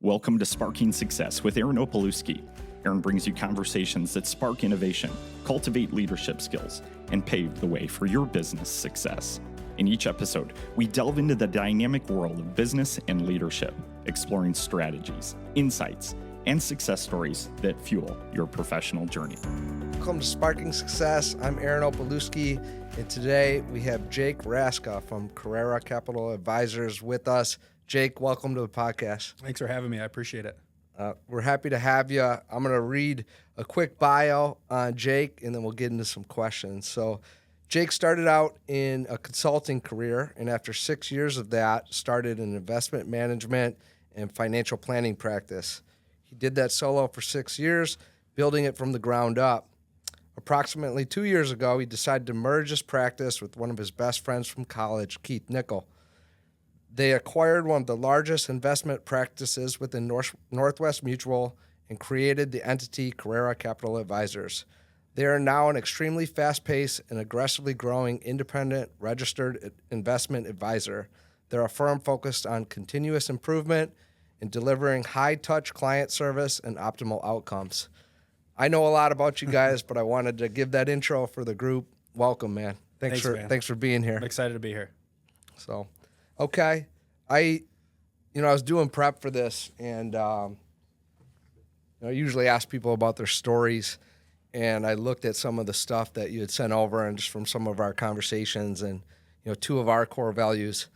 Welcome to Sparking Success with Aaron Opalewski. Aaron brings you conversations that spark innovation, cultivate leadership skills, and pave the way for your business success. In each episode, we delve into the dynamic world of business and leadership, exploring strategies, insights, and success stories that fuel your professional journey. Welcome to Sparking Success. I'm Aaron Opalewski, and today we have Jake RasKa from Carrera Capital Advisors with us. Jake, welcome to the podcast. Thanks for having me. I appreciate it. We're happy to have you. I'm going to read a quick bio on Jake, and then we'll get into some questions. So Jake started out in a consulting career, and after 6 years of that, started an investment management and financial planning practice. He did that solo for 6 years, building it from the ground up. Approximately 2 years ago, he decided to merge his practice with one of his best friends from college, Keith Nickel. They acquired one of the largest investment practices within Northwest Mutual and created the entity Carrera Capital Advisors. They are now an extremely fast-paced and aggressively growing independent registered investment advisor. They're a firm focused on continuous improvement and delivering high-touch client service and optimal outcomes. I know a lot about you guys, but I wanted to give that intro for the group. Welcome, man. Thanks for being here. I'm excited to be here. So, okay. I was doing prep for this, and I usually ask people about their stories, and I looked at some of the stuff that you had sent over and just from some of our conversations, and two of our core values: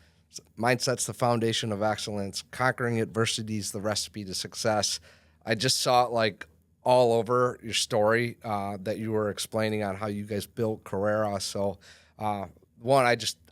mindset's the foundation of excellence, conquering adversity is the recipe to success. I just saw it like all over your story that you were explaining on how you guys built Carrera. So I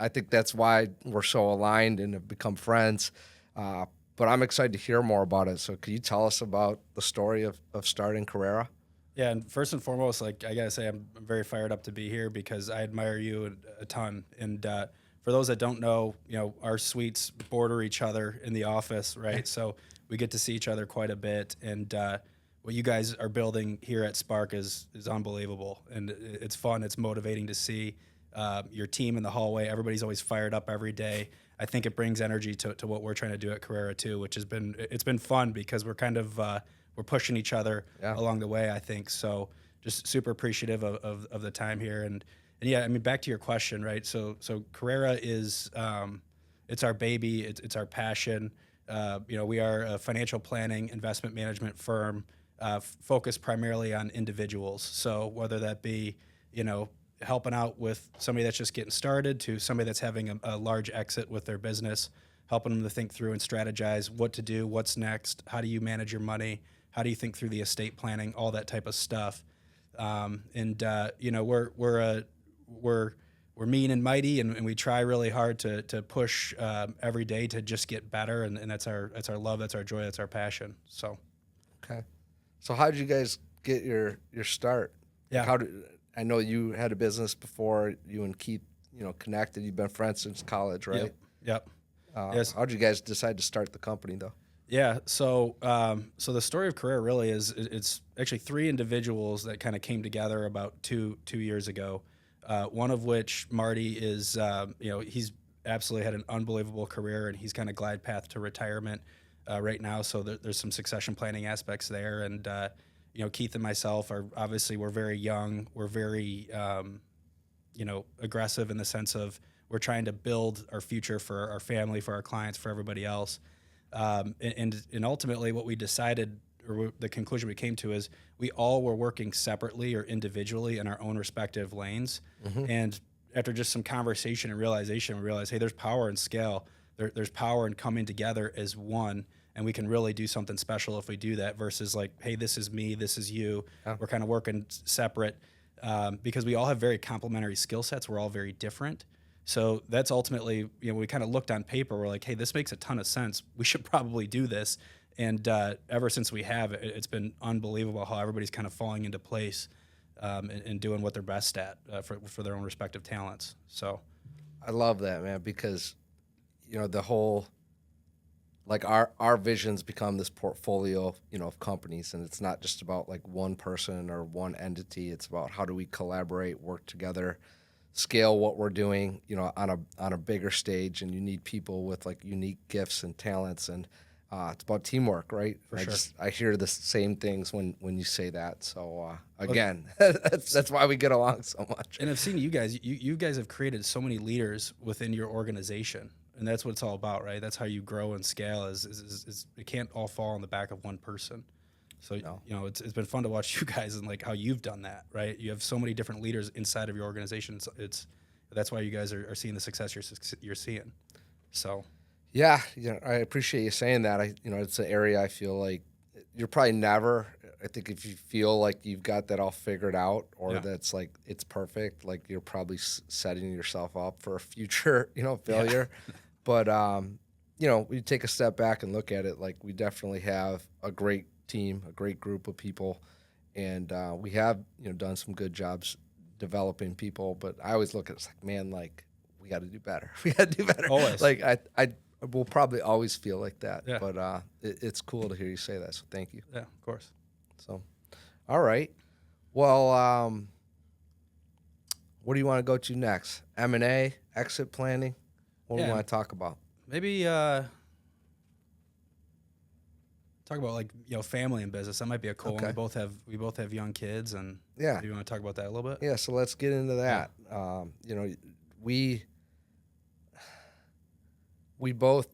think that's why we're so aligned and have become friends. But I'm excited to hear more about it. So could you tell us about the story of starting Carrera? Yeah, and first and foremost, I got to say I'm very fired up to be here because I admire you a ton. And for those that don't know, our suites border each other in the office, right? So we get to see each other quite a bit. And what you guys are building here at Spark is unbelievable. And it's fun. It's motivating to see your team in the hallway. Everybody's always fired up every day. I think it brings energy to what we're trying to do at Carrera too, which has been fun because we're kind of we're pushing each other along the way, I think. So just super appreciative of the time here. And yeah, I mean, back to your question, right? So Carrera is it's our baby, it's our passion. We are a financial planning investment management firm focused primarily on individuals. So whether that be helping out with somebody that's just getting started to somebody that's having a large exit with their business, helping them to think through and strategize what to do, what's next, how do you manage your money, how do you think through the estate planning, all that type of stuff. We're mean and mighty, and we try really hard to push every day to just get better, and that's our love, that's our joy, that's our passion. So, okay. So how did you guys get your start? Yeah. I know you had a business before you and Keith, connected. You've been friends since college, right? Yep. Yes. How did you guys decide to start the company, though? Yeah. So the story of Carrera really is it's actually three individuals that kind of came together about two years ago. One of which, Marty, is he's absolutely had an unbelievable career, and he's kind of glide path to retirement right now. So there's some succession planning aspects there, and Keith and myself we're very young. We're very, aggressive in the sense of we're trying to build our future for our family, for our clients, for everybody else. And ultimately what we decided, or the conclusion we came to, is we all were working separately or individually in our own respective lanes. Mm-hmm. And after just some conversation and realization, we realized, hey, there's power in scale. There's power in coming together as one. And we can really do something special if we do that versus like, hey, this is me, this is you. Yeah. We're kind of working separate because we all have very complementary skill sets. We're all very different. So that's ultimately, we kind of looked on paper. We're like, hey, this makes a ton of sense. We should probably do this. And ever since we have, it's been unbelievable how everybody's kind of falling into place and doing what they're best at for their own respective talents. So I love that, man, because, the whole... like our visions become this portfolio, of companies, and it's not just about like one person or one entity. It's about how do we collaborate, work together, scale what we're doing, on a bigger stage. And you need people with like unique gifts and talents. And It's about teamwork, right? For sure. I hear the same things when you say that. So again, that's why we get along so much. And I've seen you guys. You guys have created so many leaders within your organization, and that's what it's all about, right? That's how you grow and scale. Is it can't all fall on the back of one person. So it's been fun to watch you guys and like how you've done that, right? You have so many different leaders inside of your organization. That's why you guys are seeing the success you're seeing. So. Yeah, I appreciate you saying that. It's an area I feel like you're probably never. I think if you feel like you've got that all figured out, or that's like it's perfect, like you're probably setting yourself up for a future, failure. Yeah. But we take a step back and look at it. Like we definitely have a great team, a great group of people, and we have done some good jobs developing people. But I always look at it like, man, like we got to do better. We got to do better. Always. Like I will probably always feel like that. Yeah. But it's cool to hear you say that. So thank you. Yeah, of course. So, all right. Well, what do you want to go to next? M&A, exit planning? What do you want to talk about? Maybe talk about like family and business. That might be a cool one. We both have young kids, and do you want to talk about that a little bit? Yeah. So let's get into that. Yeah. We both,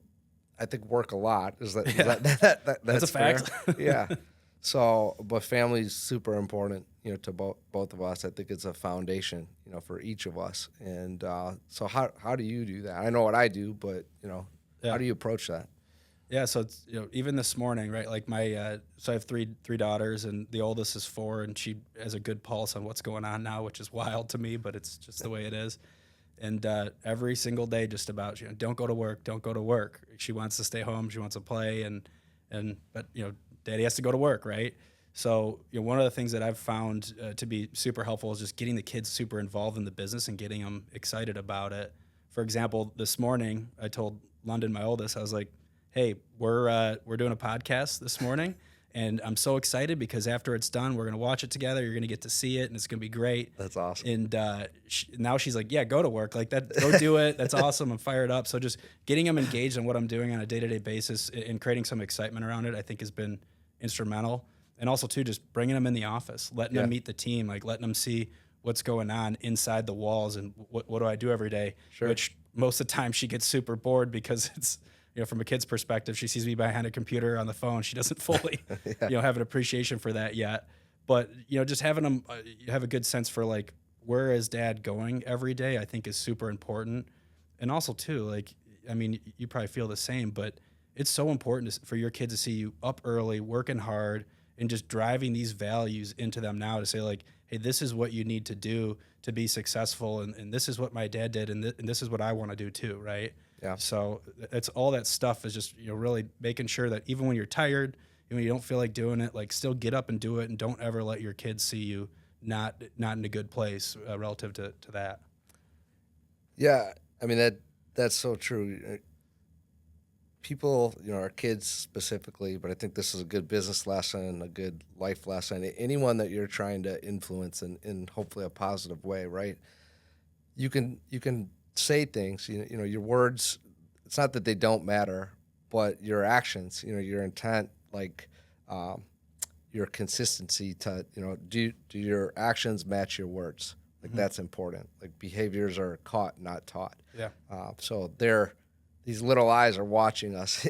I think, work a lot. That's a fact. Yeah. So, but family's super important, to both of us. I think it's a foundation, for each of us. And so, how do you do that? I know what I do, but how do you approach that? Yeah. So it's, even this morning, right? Like so I have three daughters, and the oldest is 4, and she has a good pulse on what's going on now, which is wild to me, but it's just the way it is. And every single day, just about, don't go to work, don't go to work. She wants to stay home, she wants to play, but daddy has to go to work, right? So one of the things that I've found to be super helpful is just getting the kids super involved in the business and getting them excited about it. For example, this morning I told London, my oldest, I was like, "Hey, we're doing a podcast this morning." And I'm so excited because after it's done, we're going to watch it together. You're going to get to see it, and it's going to be great. That's awesome. And now she's like, yeah, go to work. Like that, go do it. That's awesome. I'm fired up. So just getting them engaged in what I'm doing on a day-to-day basis and creating some excitement around it, I think has been instrumental. And also, too, just bringing them in the office, letting them meet the team, like letting them see what's going on inside the walls and what do I do every day, which most of the time she gets super bored because it's, from a kid's perspective, she sees me behind a computer on the phone. She doesn't fully, have an appreciation for that yet. But, just having them have a good sense for like, where is dad going every day, I think is super important. And also too, like, I mean, you probably feel the same, but it's so important for your kids to see you up early, working hard, and just driving these values into them now to say like, hey, this is what you need to do to be successful. And this is what my dad did. And this is what I want to do too. Right. Yeah. So it's all that stuff is just, really making sure that even when you're tired, when you don't feel like doing it, like still get up and do it, and don't ever let your kids see you not in a good place relative to that. Yeah. I mean, that's so true. People, our kids specifically, but I think this is a good business lesson, a good life lesson. Anyone that you're trying to influence in hopefully a positive way, right? You can say things, your words, it's not that they don't matter, but your actions, your intent, like your consistency to, do your actions match your words? Like that's important. Like behaviors are caught, not taught. Yeah. So these little eyes are watching us,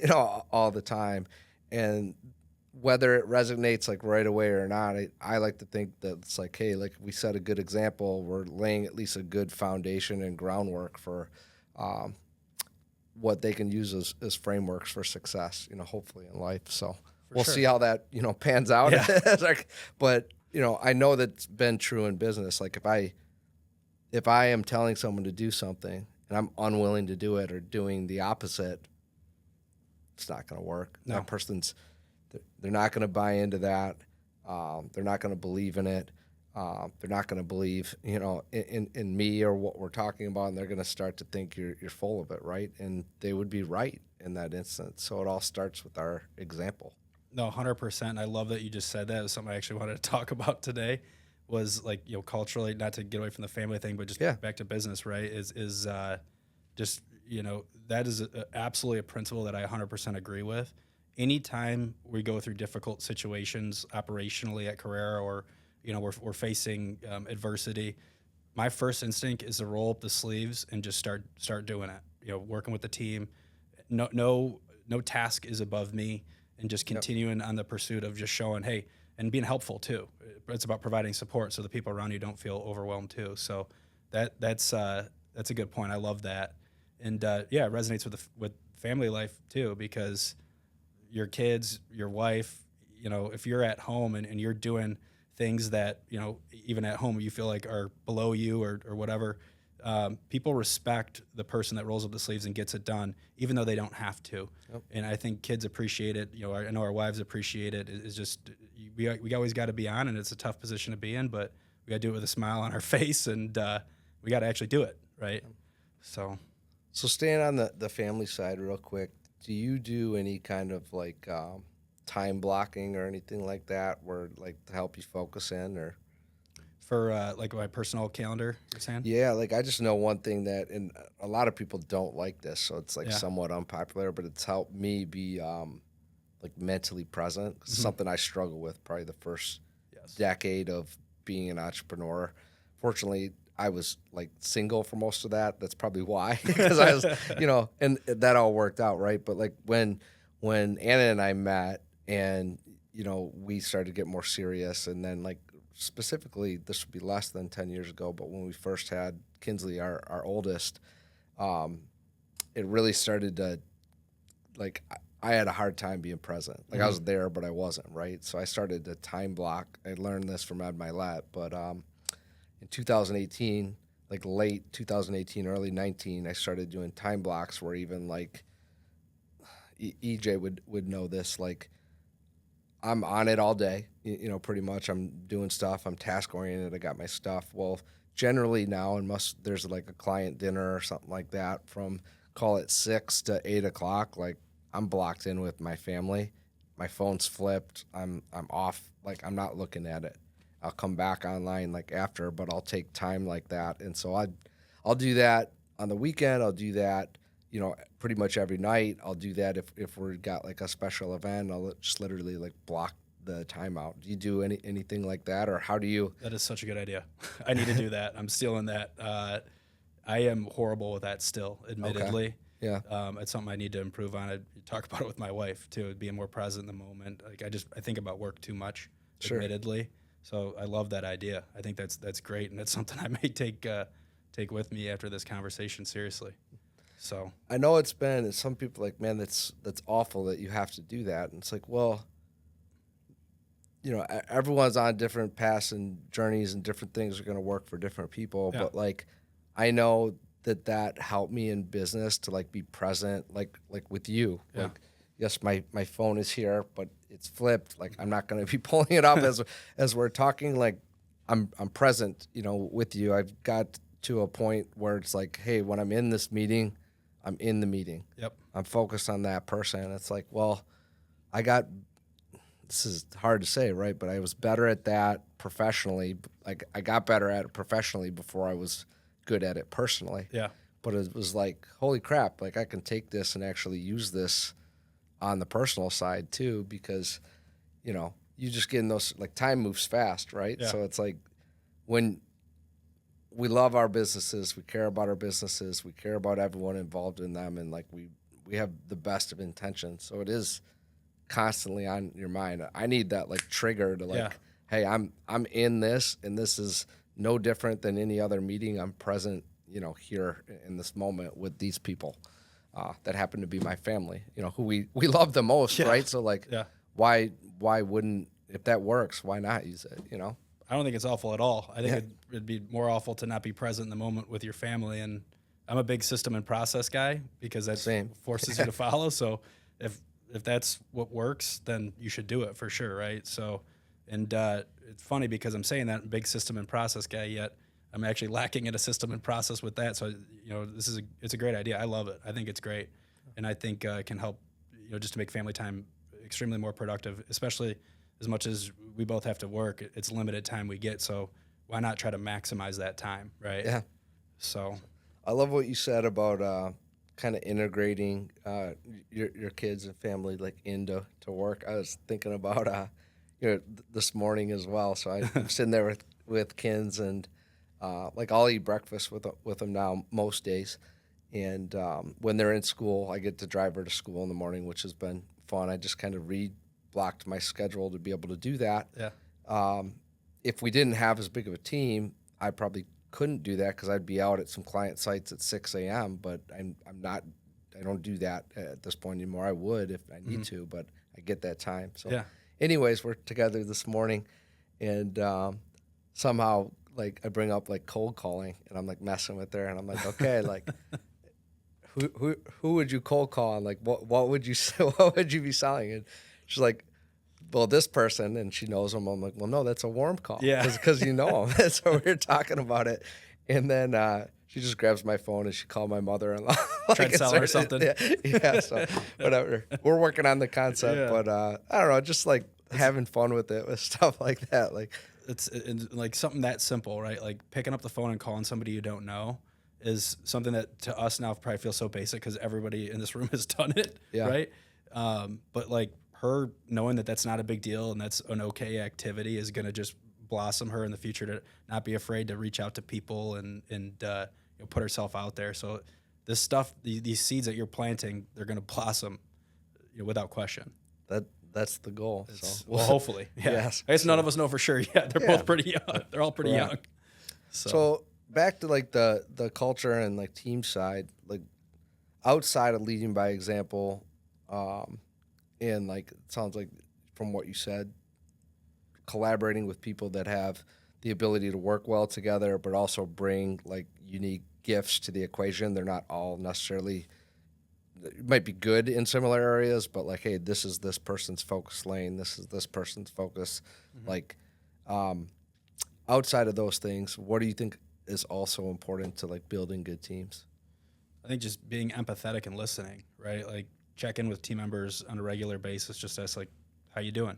all the time. And whether it resonates like right away or not, I like to think that it's like, hey, like we set a good example, we're laying at least a good foundation and groundwork for what they can use as frameworks for success, hopefully in life. So we'll see how that, pans out. Yeah. But, I know that's been true in business. Like if I am telling someone to do something and I'm unwilling to do it or doing the opposite, it's not going to work. No. That person's, they're not going to buy into that. They're not going to believe in it. They're not going to believe, in me or what we're talking about, and they're going to start to think you're full of it, right? And they would be right in that instance. So it all starts with our example. No, 100%. I love that you just said that. It was something I actually wanted to talk about today. Was like, culturally, not to get away from the family thing, but just back to business, right? Is just, that is absolutely a principle that I 100% agree with. anytime we go through difficult situations operationally at Carrera, or we're facing adversity, my first instinct is to roll up the sleeves and just start doing it. Working with the team. No task is above me, and just continuing on the pursuit of just showing, hey, and being helpful too. It's about providing support so the people around you don't feel overwhelmed too. So that's a good point. I love that, and it resonates with family life too, because your kids, your wife, if you're at home and you're doing things that even at home you feel like are below you or whatever, people respect the person that rolls up the sleeves and gets it done, even though they don't have to. Yep. And I think kids appreciate it. I know our wives appreciate it. It's just we always got to be on, and it's a tough position to be in, but we got to do it with a smile on our face, and we got to actually do it, right? Yep. So staying on the family side real quick, do you do any kind of like time blocking or anything like that, where like to help you focus in, or? For like my personal calendar, you're saying? Yeah, like I just know one thing that, and a lot of people don't like this, so it's like somewhat unpopular, but it's helped me be like mentally present. Mm-hmm. Something I struggle with probably the first decade of being an entrepreneur. Fortunately, I was like single for most of that. That's probably why, because I was, and that all worked out, right? But like when Anna and I met, and we started to get more serious, and then like specifically, this would be less than 10 years ago, but when we first had Kinsley, our oldest, it really started to, like, I had a hard time being present. Like, I was there, but I wasn't, right? So I started to time block. I learned this from Ed Milet, but in 2018, like late 2018, early 19, I started doing time blocks where even, like, EJ would know this, like, I'm on it all day, pretty much. I'm doing stuff. I'm task-oriented. I got my stuff. Well, generally now, unless there's like a client dinner or something like that, from call it 6 to 8 o'clock, like I'm blocked in with my family. My phone's flipped. I'm off. Like I'm not looking at it. I'll come back online like after, but I'll take time like that. And so I'll do that on the weekend. I'll do that, pretty much every night. I'll do that if we've got like a special event. I'll just literally like block the time out. Do you do anything like that, or how do you? That is such a good idea. I need to do that. I'm stealing that. I am horrible with that still, admittedly. Okay. Yeah. It's something I need to improve on. I talk about it with my wife too, being more present in the moment. Like I think about work too much, admittedly. So I love that idea. I think that's great, and it's something I may take with me after this conversation seriously. So I know some people like, man, that's awful that you have to do that. And it's like, well, everyone's on different paths and journeys, and different things are going to work for different people. Yeah. But like, I know that helped me in business to like be present, like with you. Yeah. Like, yes, my phone is here, but it's flipped. Like I'm not going to be pulling it up as we're talking. Like I'm present, with you. I've got to a point where it's like, hey, when I'm in this meeting, I'm in the meeting. Yep. I'm focused on that person. It's like, well, this is hard to say, right? But I was better at that professionally. Like I got better at it professionally before I was good at it personally. Yeah. But it was like, holy crap, like I can take this and actually use this on the personal side too, because, you just get in those, like time moves fast, right? Yeah. So it's like when we love our businesses, we care about our businesses, we care about everyone involved in them, and like we have the best of intentions. So it is constantly on your mind. I need that like trigger to like, hey, I'm in this, and this is no different than any other meeting. I'm present, here in this moment with these people that happen to be my family, who we love the most, right? So like, why wouldn't, if that works, why not use it, I don't think it's awful at all. I think it'd be more awful to not be present in the moment with your family. And I'm a big system and process guy, because that forces you to follow. So if that's what works, then you should do it for sure, right? So, and it's funny because I'm saying that I'm a big system and process guy, yet I'm actually lacking in a system and process with that. So, it's a great idea. I love it. I think it's great. And I think it can help, just to make family time extremely more productive, especially as much as we both have to work. It's limited time we get. So why not try to maximize that time, right? Yeah. So I love what you said about kind of integrating your kids and family like into work. I was thinking about this morning as well. So I'm sitting there with Kins, and like I'll eat breakfast with them now most days. And when they're in school, I get to drive her to school in the morning, which has been fun. I just kind of blocked my schedule to be able to do that. Yeah. If we didn't have as big of a team, I probably couldn't do that because I'd be out at some client sites at 6 a.m. But I'm not. I don't do that at this point anymore. I would if I need to, but I get that time. So, Yeah. anyways, we're together this morning, and somehow like I bring up like cold calling, and I'm like messing with her, and I'm like, okay, like. Who would you cold call, and like what would you say, what would you be selling? And she's like, well, this person, and she knows them. I'm like, well, no, that's a warm call. Yeah. Because you know them. So we're talking about it. And then she just grabs my phone and she called my mother-in-law. Try to sell her something. Yeah, so whatever. We're working on the concept, but I don't know, just like having fun with it, with stuff like that. Like It's like something that simple, right? Like picking up the phone and calling somebody you don't know is something that to us now probably feels so basic because everybody in this room has done it, right? But like her knowing that that's not a big deal and that's an okay activity is going to just blossom her in the future to not be afraid to reach out to people and put herself out there. So this stuff, these seeds that you're planting, they're going to blossom, without question. That's the goal. So Well, hopefully, yeah. Yes. I guess none of us know for sure yet. They're both pretty young. They're all pretty young. So back to like the culture and like team side, like outside of leading by example, and like it sounds like from what you said, collaborating with people that have the ability to work well together, but also bring like unique gifts to the equation. They're not all necessarily, it might be good in similar areas, but like, hey, this is this person's focus lane. This is this person's focus. Like, outside of those things, what do you think is also important to like building good teams? I think just being empathetic and listening, right? Like check in with team members on a regular basis. Just ask like, how you doing?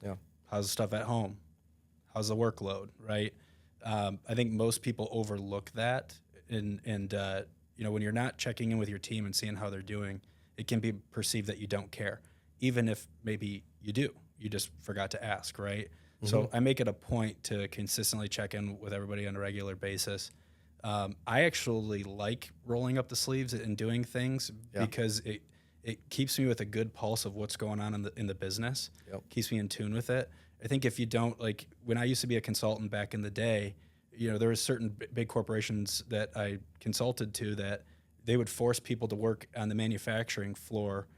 Yeah. How's the stuff at home? How's the workload, right? I think most people overlook that. And when you're not checking in with your team and seeing how they're doing, it can be perceived that you don't care, even if maybe you do. You just forgot to ask, right? So I make it a point to consistently check in with everybody on a regular basis. I actually like rolling up the sleeves and doing things because it keeps me with a good pulse of what's going on in the business. Keeps me in tune with it. I think if you don't, like when I used to be a consultant back in the day, there was certain big corporations that I consulted to that they would force people to work on the manufacturing floor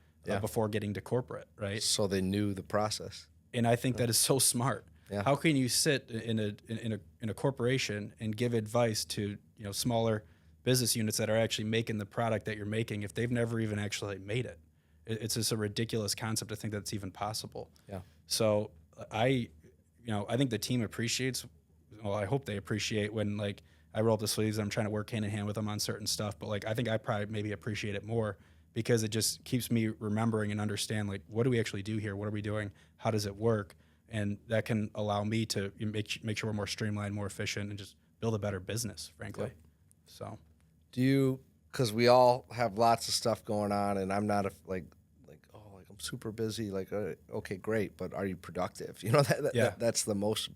before getting to corporate, right? So they knew the process. And I think that is so smart. How can you sit in a corporation and give advice to smaller business units that are actually making the product that you're making if they've never even actually made it? It's just a ridiculous concept to think that's even possible. So I think the team appreciates. Well, I hope they appreciate when like I roll up the sleeves and I'm trying to work hand in hand with them on certain stuff. But like I think I probably maybe appreciate it more because it just keeps me remembering and understand like what do we actually do here? What are we doing? How does it work? And that can allow me to make sure we're more streamlined, more efficient, and just build a better business, frankly. So, because we all have lots of stuff going on, and I'm not like I'm super busy. Like, okay, great, but are you productive? That's the most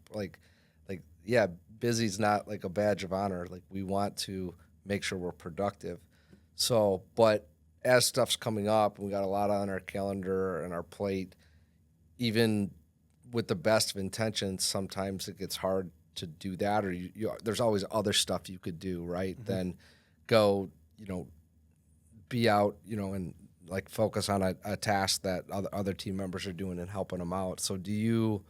busy's not like a badge of honor. Like we want to make sure we're productive. So, but as stuff's coming up, and we got a lot on our calendar and our plate, even with the best of intentions, sometimes it gets hard to do that, or there's always other stuff you could do, right? Then go, be out, and like focus on a task that other team members are doing and helping them out. So do you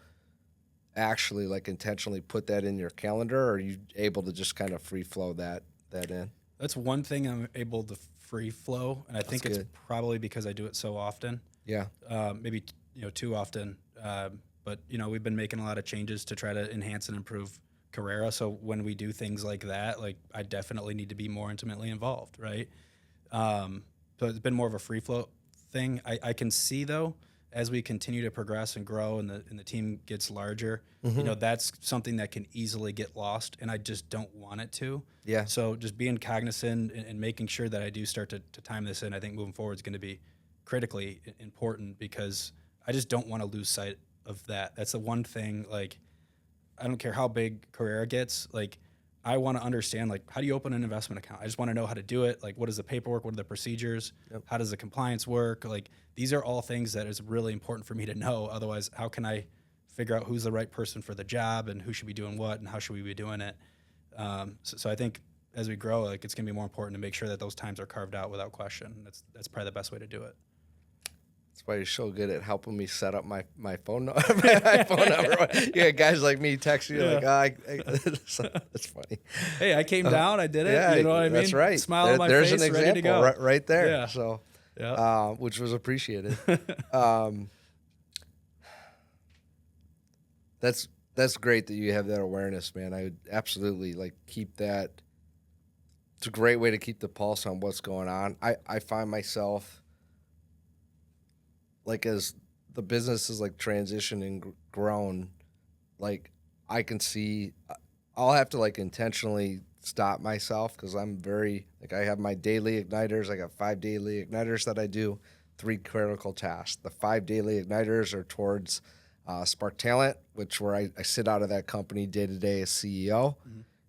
actually like intentionally put that in your calendar, or are you able to just kind of free flow that in? That's one thing I'm able to free flow, and I think it's probably because I do it so often. Maybe too often. But we've been making a lot of changes to try to enhance and improve Carrera. So when we do things like that, like I definitely need to be more intimately involved, right? So it's been more of a free flow thing. I can see though as we continue to progress and grow and the team gets larger, you know, that's something that can easily get lost, and I just don't want it to. Yeah. So just being cognizant and making sure that I do start to time this in, I think moving forward is going to be critically important, because I just don't want to lose sight of that. That's the one thing, like, I don't care how big Carrera gets, like, I want to understand, like, how do you open an investment account? I just want to know how to do it. Like, what is the paperwork? What are the procedures? Yep. How does the compliance work? Like, these are all things that is really important for me to know. Otherwise, how can I figure out who's the right person for the job and who should be doing what and how should we be doing it? So I think as we grow, like, it's going to be more important to make sure that those times are carved out without question. That's probably the best way to do it. That's why you're so good at helping me set up my phone number. My phone number. Yeah, guys like me text you like, that's funny. Hey, I came down, I did it. Yeah, you know what I mean? That's right. Smile on my there's face, an example ready to go. right there. Yeah. So, Yeah. which was appreciated. That's great that you have that awareness, man. I would absolutely like keep that. It's a great way to keep the pulse on what's going on. I find myself, like, as the business is like transitioned and grown, like, I can see, I'll have to like intentionally stop myself, because I'm very, like, I have my daily igniters. I got 5 daily igniters that I do, 3 critical tasks. The 5 daily igniters are towards Spark Talent, where I sit out of that company day to day as CEO.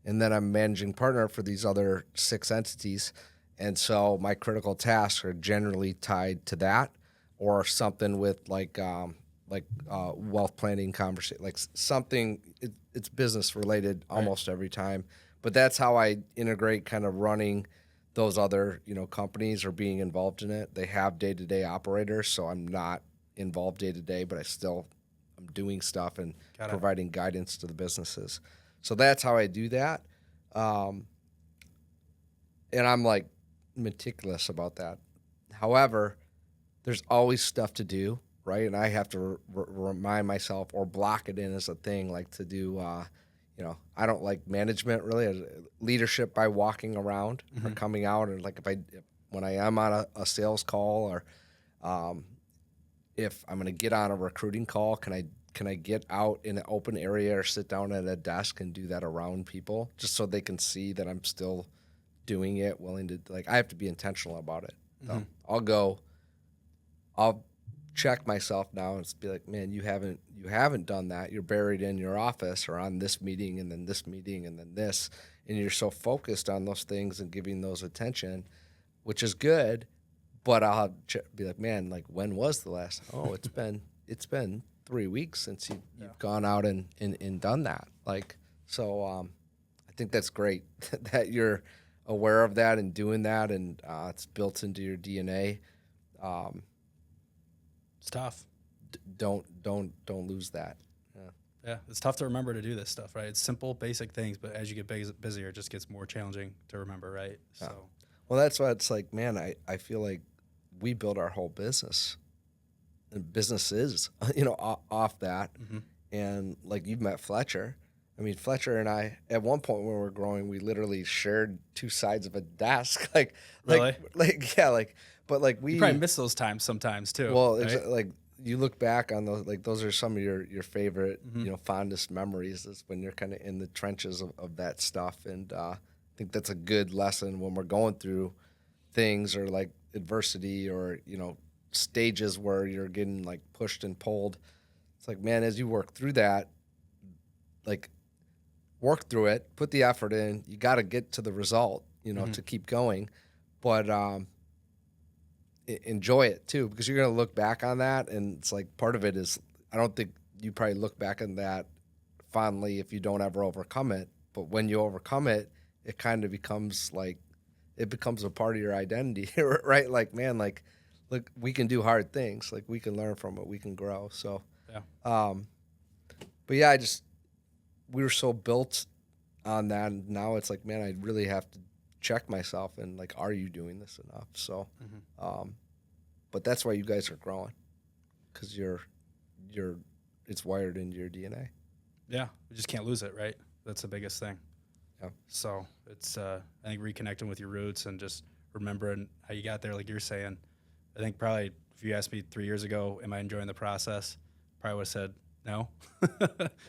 And then I'm managing partner for these other 6 entities. And so my critical tasks are generally tied to that, or something with like wealth planning conversation, like something, it's business related almost every time. But that's how I integrate kind of running those other, companies or being involved in it. They have day-to-day operators, so I'm not involved day-to-day, but I'm doing stuff and providing guidance to the businesses. So that's how I do that. And I'm like meticulous about that. However, there's always stuff to do, right? And I have to remind myself or block it in as a thing, like to do, I don't like management really, leadership by walking around or coming out, or like when I am on a sales call, or if I'm going to get on a recruiting call, can I get out in an open area or sit down at a desk and do that around people, just so they can see that I'm still doing it, willing to, like, I have to be intentional about it. So I'll check myself now and be like, man, you haven't done that. You're buried in your office or on this meeting and then this meeting and then this, and you're so focused on those things and giving those attention, which is good. But I'll be like, man, like, when was the last? Oh, it's been 3 weeks since you've gone out and done that. Like, so I think that's great that you're aware of that and doing that, and it's built into your DNA. It's tough. Don't lose that. Yeah, it's tough to remember to do this stuff, right? It's simple, basic things, but as you get busier, it just gets more challenging to remember, right? Yeah. So, well, that's why it's like, man, I feel like we build our whole business and businesses, off that. And like, you've met Fletcher. I mean, Fletcher and I, at one point when we were growing, we literally shared 2 sides of a desk. Really? But like we you probably miss those times sometimes too. Well, right? like, you look back on those, like, those are some of your favorite, fondest memories, is when you're kind of in the trenches of that stuff. And I think that's a good lesson when we're going through things, or like adversity, or, stages where you're getting like pushed and pulled. It's like, man, as you work through that, like, work through it, put the effort in, you got to get to the result, to keep going. But enjoy it too, because you're going to look back on that, and it's like, part of it is, I don't think you probably look back on that fondly if you don't ever overcome it. But when you overcome it, it kind of becomes like, it becomes a part of your identity, right? Like, man, like, look, we can do hard things. Like, we can learn from it. We can grow. So, but yeah, we were so built on that. And now it's like, man, I really have to check myself and, like, are you doing this enough? So, but that's why you guys are growing, because it's wired into your DNA. Yeah, we just can't lose it, right? That's the biggest thing. Yeah. So it's, I think, reconnecting with your roots and just remembering how you got there, like you're saying, I think probably if you asked me 3 years ago, am I enjoying the process? Probably would have said no,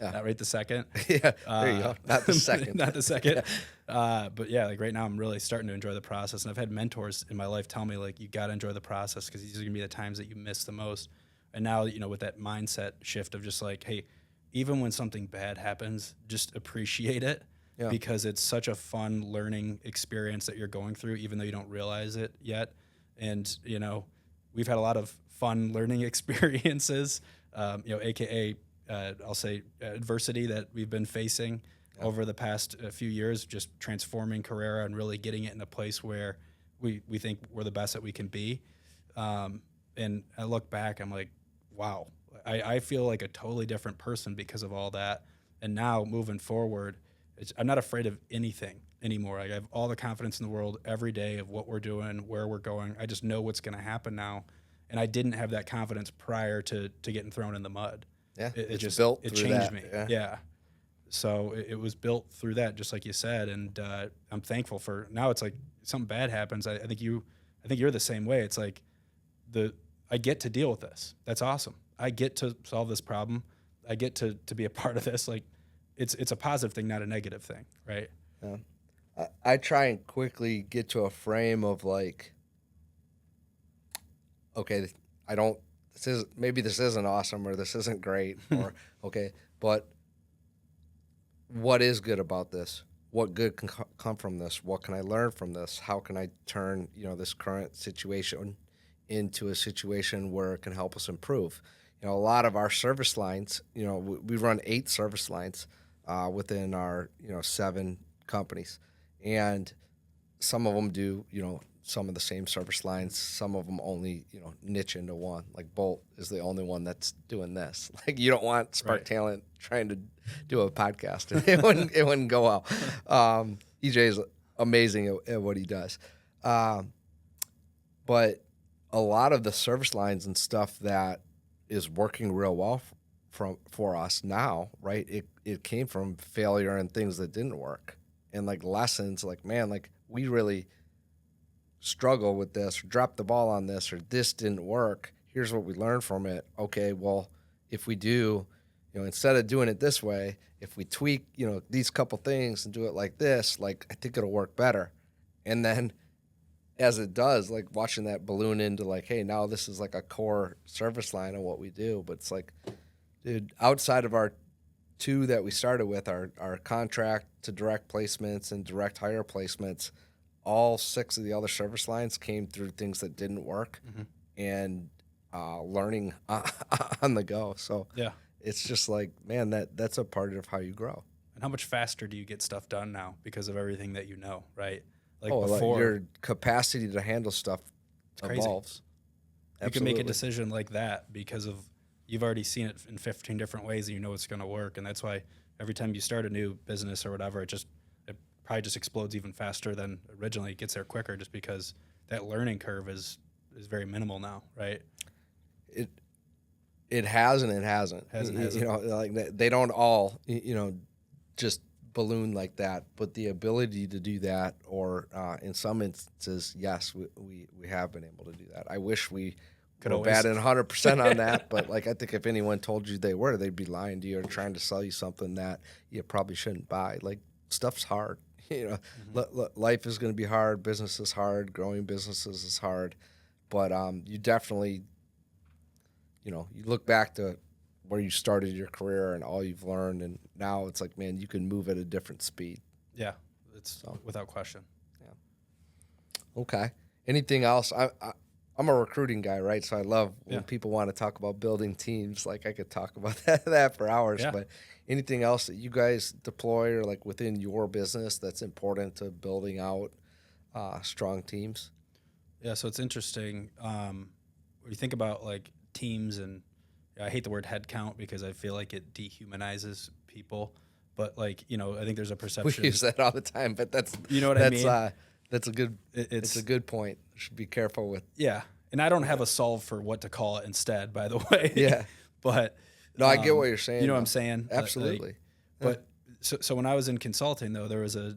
not right the second. Yeah, there you go. Not the second. Not the second. But yeah, like right now I'm really starting to enjoy the process. And I've had mentors in my life tell me like, you got to enjoy the process because these are gonna be the times that you miss the most. And now, with that mindset shift of just like, hey, even when something bad happens, just appreciate it because it's such a fun learning experience that you're going through, even though you don't realize it yet. And, we've had a lot of fun learning experiences, AKA, I'll say adversity that we've been facing over the past few years, just transforming Carrera and really getting it in a place where we think we're the best that we can be. And I look back, I'm like, wow, I feel like a totally different person because of all that. And now moving forward, I'm not afraid of anything anymore. I have all the confidence in the world every day of what we're doing, where we're going. I just know what's going to happen now. And I didn't have that confidence prior to getting thrown in the mud. Yeah, it just built it through changed that. me. Yeah. So it was built through that, just like you said. And I'm thankful for now. It's like something bad happens. I think you're the same way. It's like I get to deal with this. That's awesome. I get to solve this problem. I get to be a part of this. Like it's a positive thing, not a negative thing, right? Yeah. I try and quickly get to a frame of like, okay, maybe this isn't awesome or this isn't great or okay, but what is good about this? What good can come from this? What can I learn from this? How can I turn, this current situation into a situation where it can help us improve? A lot of our service lines, we run 8 service lines within our, 7 companies. And some of them do, some of the same service lines. Some of them only, niche into one. Like Bolt is the only one that's doing this. Like you don't want Spark Talent trying to do a podcast. It wouldn't go well. EJ is amazing at what he does. But a lot of the service lines and stuff that is working real well for us now, right? It came from failure and things that didn't work. And like lessons, like, man, like we really struggle with this or dropped the ball on this or this didn't work. Here's what we learned from it. Okay, well, if we do, instead of doing it this way, if we tweak, these couple things and do it like this, like I think it'll work better. And then as it does, like watching that balloon into like, hey, now this is like a core service line of what we do. But it's like, dude, outside of our 2 that we started with, our contract to direct placements and direct hire placements, all 6 of the other service lines came through things that didn't work and learning on the go. So it's just like, man, that's a part of how you grow. And how much faster do you get stuff done now because of everything that right? Like before, like your capacity to handle stuff evolves. You can make a decision like that because of you've already seen it in 15 different ways and you know it's going to work. And that's why every time you start a new business or whatever, it probably just explodes even faster than originally. It gets there quicker just because that learning curve is very minimal now, right? It has and it hasn't. Like they don't all, just balloon like that, but the ability to do that, or in some instances, yes, we have been able to do that. I wish we could have batted 100% on that, but like I think if anyone told you they were, they'd be lying to you or trying to sell you something that you probably shouldn't buy. Like stuff's hard. Life is going to be hard. Business is hard. Growing businesses is hard, but you definitely, you look back to where you started your career and all you've learned, and now it's like, man, you can move at a different speed. Yeah, it's without question. Yeah. Okay. Anything else? I'm a recruiting guy, right? So I love when people want to talk about building teams. Like I could talk about that for hours. But anything else that you guys deploy or like within your business that's important to building out strong teams? Yeah, so it's interesting. When you think about like teams, and I hate the word headcount because I feel like it dehumanizes people. But like, I think there's a perception. We use that all the time, but that's what I mean. That's a good. It's a good point. Should be careful with. Yeah, and I don't have a solve for what to call it instead. By the way. Yeah. But no, I get what you're saying. You know what I'm saying? Absolutely. But so when I was in consulting, though, there was a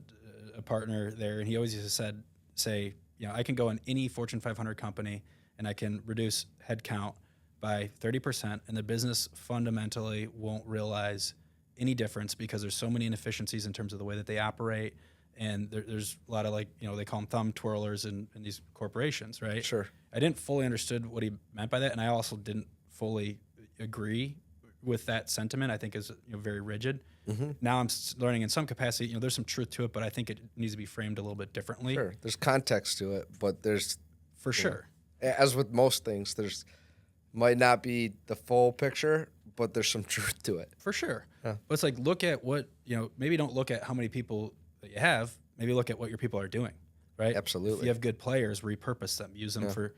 partner there, and he always used to say, I can go in any Fortune 500 company, and I can reduce headcount by 30%, and the business fundamentally won't realize any difference because there's so many inefficiencies in terms of the way that they operate. And there's a lot of they call them thumb twirlers in these corporations, right? Sure. I didn't fully understood what he meant by that, and I also didn't fully agree with that sentiment. I think is very rigid. Now I'm learning in some capacity, there's some truth to it, but I think it needs to be framed a little bit differently. Sure. There's context to it, but there's For sure. as with most things, there's might not be the full picture, but there's some truth to it. For sure. Yeah. But it's like, look at what, maybe don't look at how many people that you have, maybe look at what your people are doing, right? Absolutely. If you have good players, repurpose them, use them for,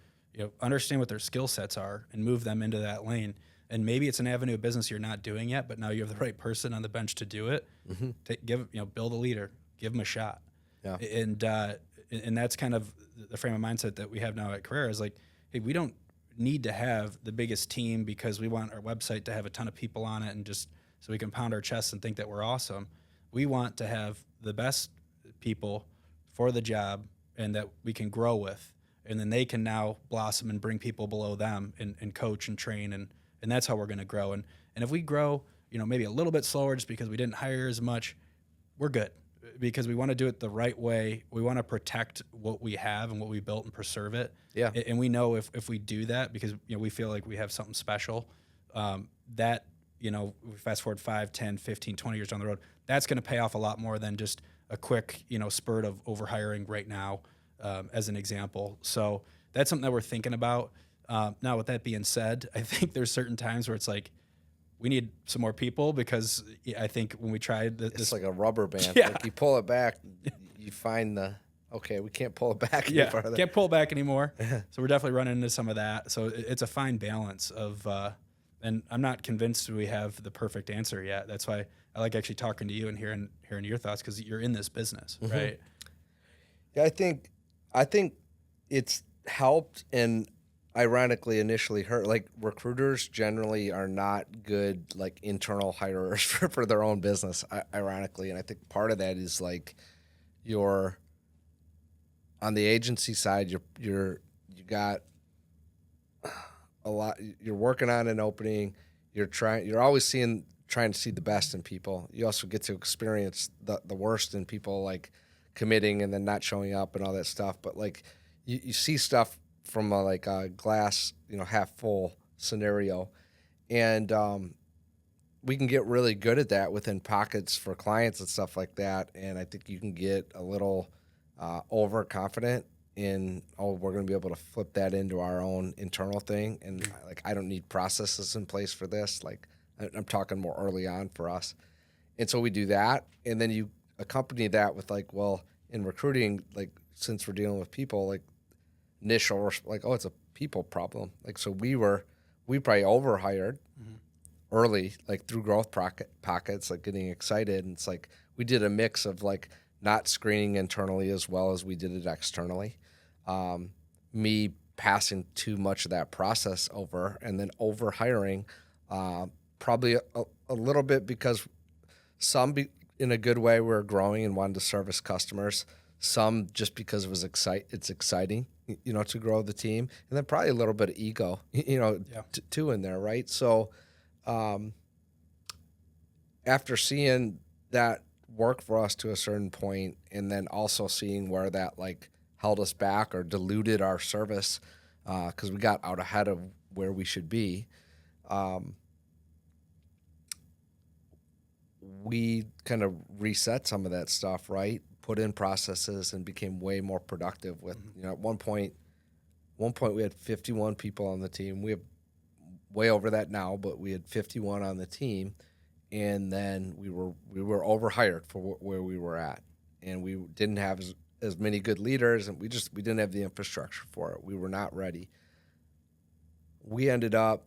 understand what their skill sets are and move them into that lane. And maybe it's an avenue of business you're not doing yet, but now you have the right person on the bench to do it. Build a leader, give them a shot. Yeah. And that's kind of the frame of mindset that we have now at Carrera is like, hey, we don't need to have the biggest team because we want our website to have a ton of people on it and just so we can pound our chests and think that we're awesome. We want to have the best people for the job and that we can grow with. And then they can now blossom and bring people below them and coach and train. And that's how we're going to grow. And if we grow, maybe a little bit slower just because we didn't hire as much, we're good because we want to do it the right way. We want to protect what we have and what we built and preserve it. Yeah. And we know if we do that because, we feel like we have something special, that, we fast forward 5, 10, 15, 20 years down the road, that's going to pay off a lot more than just a quick, spurt of overhiring right now, as an example. So that's something that we're thinking about. Now, with that being said, I think there's certain times where it's like, we need some more people because I think when we tried this, it's like a rubber band. Yeah. Like you pull it back, you find we can't pull it back any farther. Can't pull it back anymore. So we're definitely running into some of that. So it's a fine balance of, and I'm not convinced we have the perfect answer yet. That's why I like actually talking to you and hearing your thoughts because you're in this business, right? Yeah, I think it's helped and ironically initially hurt. Like recruiters generally are not good like internal hirers for their own business, ironically. And I think part of that is like you're on the agency side, you got a lot, you're working on an opening, you're always trying to see the best in people. You also get to experience the worst in people, like committing and then not showing up and all that stuff. But like you see stuff from a glass, half full scenario. And we can get really good at that within pockets for clients and stuff like that. And I think you can get a little overconfident in, we're going to be able to flip that into our own internal thing. And I don't need processes in place for this. Like I'm talking more early on for us. And so we do that. And then you accompany that with in recruiting, since we're dealing with people, initial, it's a people problem. So we probably overhired early, through growth pockets, getting excited. And it's we did a mix of not screening internally as well as we did it externally. Me passing too much of that process over and then overhiring, probably a little bit because in a good way we're growing and wanted to service customers. Some just because it's exciting, to grow the team, and then probably a little bit of ego, too in there, right? So, after seeing that work for us to a certain point, and then also seeing where that held us back or diluted our service, because we got out ahead of where we should be, we kind of reset some of that stuff, right? Put in processes and became way more productive with, at one point we had 51 people on the team. We have way over that now, but we had 51 on the team. And then we were overhired for where we were at. And we didn't have as many good leaders, and we didn't have the infrastructure for it. We were not ready. We ended up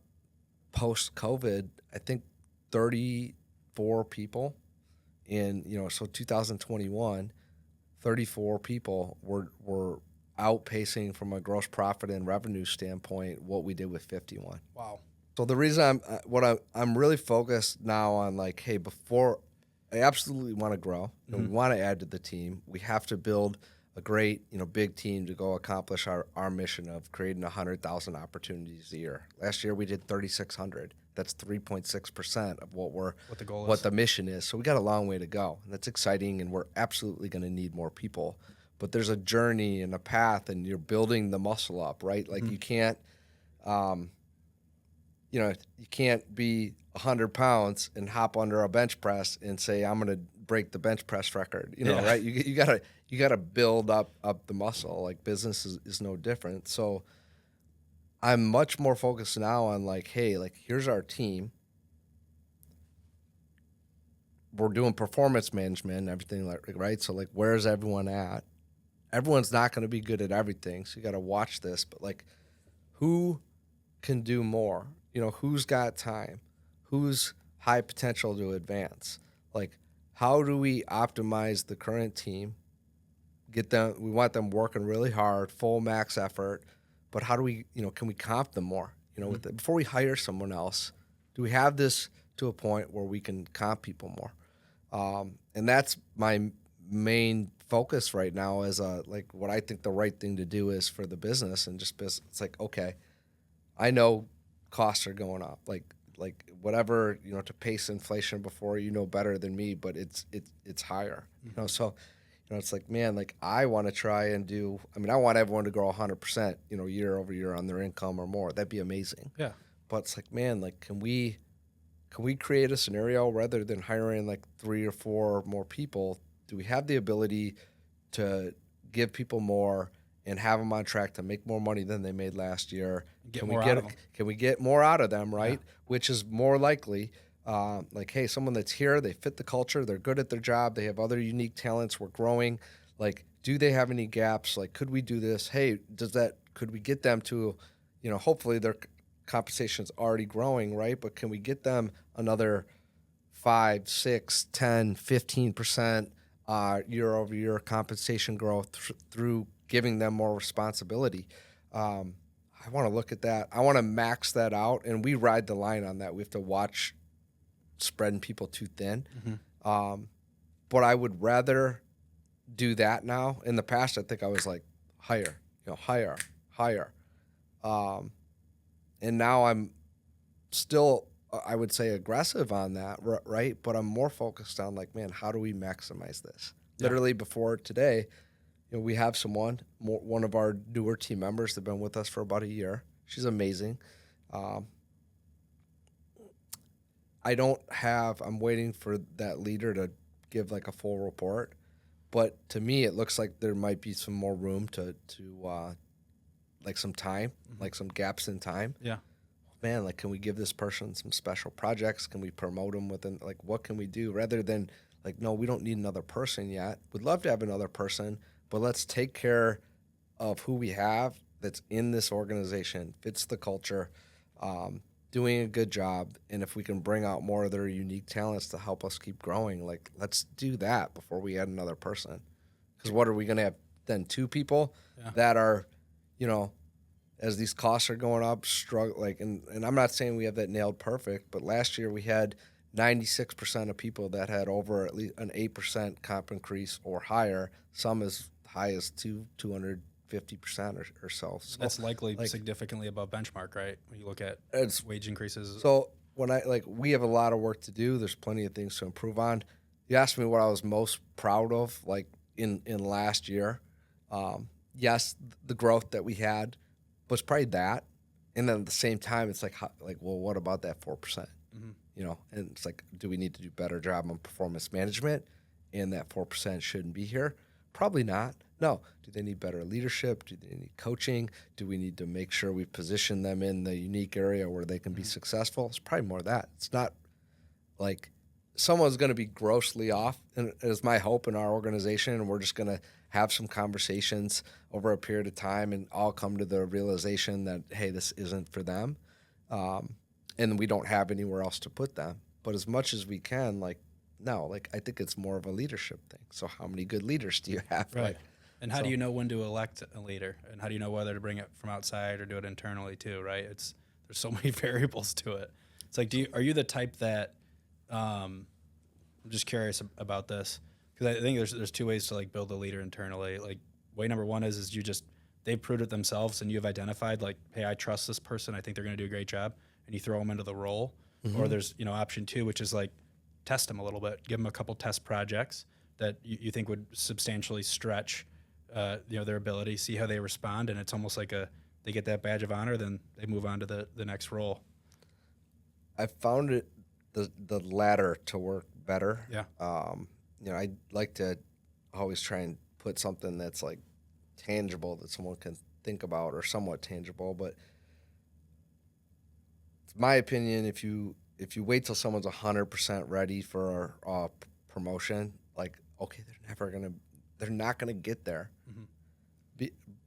post-COVID, I think 34 people in, so 2021, 34 people were outpacing from a gross profit and revenue standpoint what we did with 51. Wow. So the reason I'm really focused now on I absolutely want to grow and we want to add to the team. We have to build a great, big team to go accomplish our mission of creating 100,000 opportunities a year. Last year we did 3,600. That's 3.6% of What the goal is. what the mission is. So we got a long way to go. And that's exciting, and we're absolutely going to need more people. But there's a journey and a path, and you're building the muscle up, right? Like you can't, you can't be 100 pounds and hop under a bench press and say, I'm going to break the bench press record, right? You gotta build up the muscle. Like business is no different. So I'm much more focused now on like, hey, like here's our team. We're doing performance management and everything, like, right? So like, where's everyone at? Everyone's not going to be good at everything. So you got to watch this, but like who can do more? Who's got time? Who's high potential to advance? Like, how do we optimize the current team? We want them working really hard, full max effort, but how do we, can we comp them more? Before we hire someone else, do we have this to a point where we can comp people more? And that's my main focus right now as what I think the right thing to do is for the business and just business. It's like, okay, I know costs are going up, like whatever, to pace inflation before, better than me, but it's higher, so, it's like, man, like I want to try and I want everyone to grow 100%, year over year on their income or more. That'd be amazing. Yeah. But it's like, man, like, can we create a scenario rather than hiring like 3 or 4 more people? Do we have the ability to give people more and have them on track to make more money than they made last year? Can we get more out of them, right? Yeah. Which is more likely, like, hey, someone that's here, they fit the culture, they're good at their job, they have other unique talents, we're growing. Like, do they have any gaps? Like, could we do this? Hey, could we get them to, hopefully their compensation's already growing, right? But can we get them another 5, 6, 10, 15% year over year compensation growth through giving them more responsibility? I want to look at that. I want to max that out, and we ride the line on that. We have to watch spreading people too thin. Mm-hmm. But I would rather do that now. In the past, I think I was like, hire. And now I'm still, I would say, aggressive on that, right? But I'm more focused on like, man, how do we maximize this? Yeah. Literally before today, we have one of our newer team members that's been with us for about a year. She's amazing. I'm waiting for that leader to give like a full report. But to me, it looks like there might be some more room to like some time, mm-hmm. like some gaps in time. Yeah. Man, like, can we give this person some special projects? Can we promote them within, like, what can we do? Rather than like, no, we don't need another person yet. We'd love to have another person, but let's take care of who we have that's in this organization, fits the culture, doing a good job. And if we can bring out more of their unique talents to help us keep growing, like, let's do that before we add another person. Because what are we going to have then? 2 people that are, as these costs are going up, struggle. Like, and I'm not saying we have that nailed perfect, but last year we had 96% of people that had over at least an 8% comp increase or higher, some as high as 250% or so. So that's likely significantly above benchmark, right? When you look at wage increases. So when we have a lot of work to do. There's plenty of things to improve on. You asked me what I was most proud of, like in last year. Yes, the growth that we had was probably that. And then at the same time, it's like, well, what about that 4%? Mm-hmm. And it's like, do we need to do a better job on performance management? And that 4% shouldn't be here? Probably not. No. Do they need better leadership? Do they need coaching? Do we need to make sure we position them in the unique area where they can be successful? It's probably more that. It's not like someone's going to be grossly off, and it's my hope in our organization, and we're just going to have some conversations over a period of time and all come to the realization that, hey, this isn't for them. And we don't have anywhere else to put them. But as much as we can, I think it's more of a leadership thing. So how many good leaders do you have? Right. And how do you know when to elect a leader? And how do you know whether to bring it from outside or do it internally too, right? There's so many variables to it. It's like, are you the type that, I'm just curious about this, because I think there's 2 ways to like build a leader internally. Like, way number one is they've proved it themselves, and you've identified like, hey, I trust this person. I think they're going to do a great job, and you throw them into the role. Or there's, option two, which is like test them a little bit, give them a couple test projects that you think would substantially stretch, their ability, see how they respond, and it's almost like they get that badge of honor, then they move on to the next role. I found the latter to work better. Yeah. I like to always try and put something that's like tangible that someone can think about, or somewhat tangible. But it's my opinion, if you wait till someone's 100% ready for a promotion, like, okay, they're not gonna get there,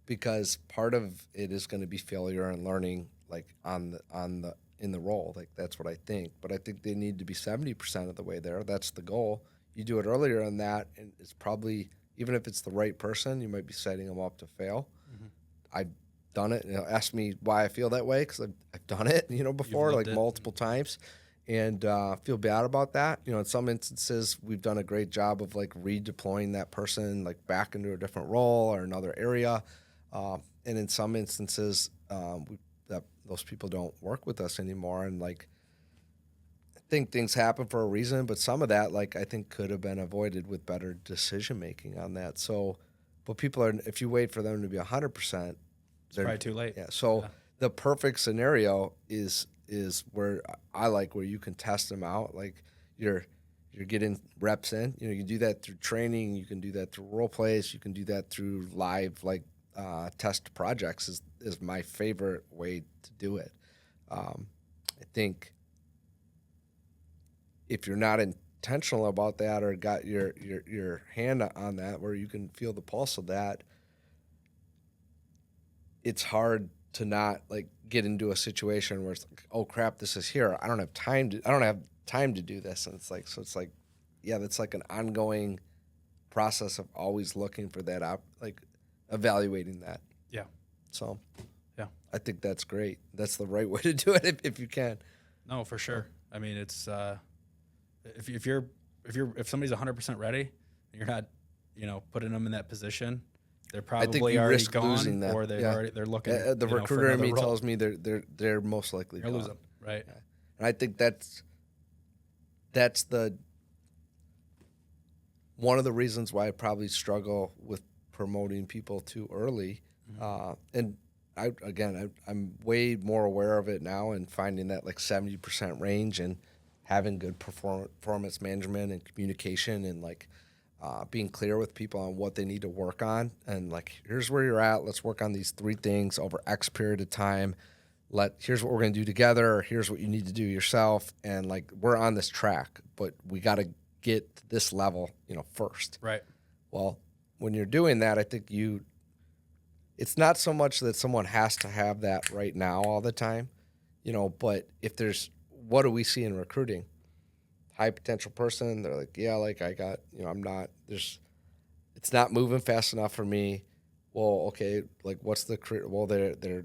because part of it is going to be failure and learning, like in the role. Like, that's what I think. But I think they need to be 70% of the way there. That's the goal. You do it earlier than that, and it's probably, even if it's the right person, you might be setting them up to fail. I've done it. Ask me why I feel that way, because I've done it, before, like multiple times, and feel bad about that. In some instances, we've done a great job of like redeploying that person like back into a different role or another area, and in some instances, those people don't work with us anymore. And like, I think things happen for a reason, but some of that, like, I think could have been avoided with better decision making on that. So, but people are, if you wait for them to be 100%, It's probably too late. Yeah. So the perfect scenario is where I like, where you can test them out. Like, you're getting reps in. You can do that through training. You can do that through role plays. You can do that through live, like, test projects is my favorite way to do it. I think if you're not intentional about that, or got your hand on that, where you can feel the pulse of that, it's hard to not like get into a situation where it's like, oh crap, this is here. I don't have time to do this. And it's like, yeah, that's like an ongoing process of always looking for that evaluating that. Yeah. So yeah, I think that's great. That's the right way to do it if you can. No, for sure. I mean, it's if somebody's 100% ready, and you're not, putting them in that position, they're probably already gone, or they're looking. The recruiter in me tells me they're most likely they're gone. losing, right? Yeah. And I think that's the one of the reasons why I probably struggle with promoting people too early. And I'm way more aware of it now, and finding that like 70% range, and having good performance management and communication, and like being clear with people on what they need to work on, and like, here's where you're at. Let's work on these 3 things over X period of time. Here's what we're going to do together. Or here's what you need to do yourself. And like, we're on this track, but we got to get to this level, first. Right. Well, when you're doing that, I think it's not so much that someone has to have that right now all the time, but if what do we see in recruiting? High potential person, they're like, yeah, like I got, it's not moving fast enough for me. Well, okay, like what's they're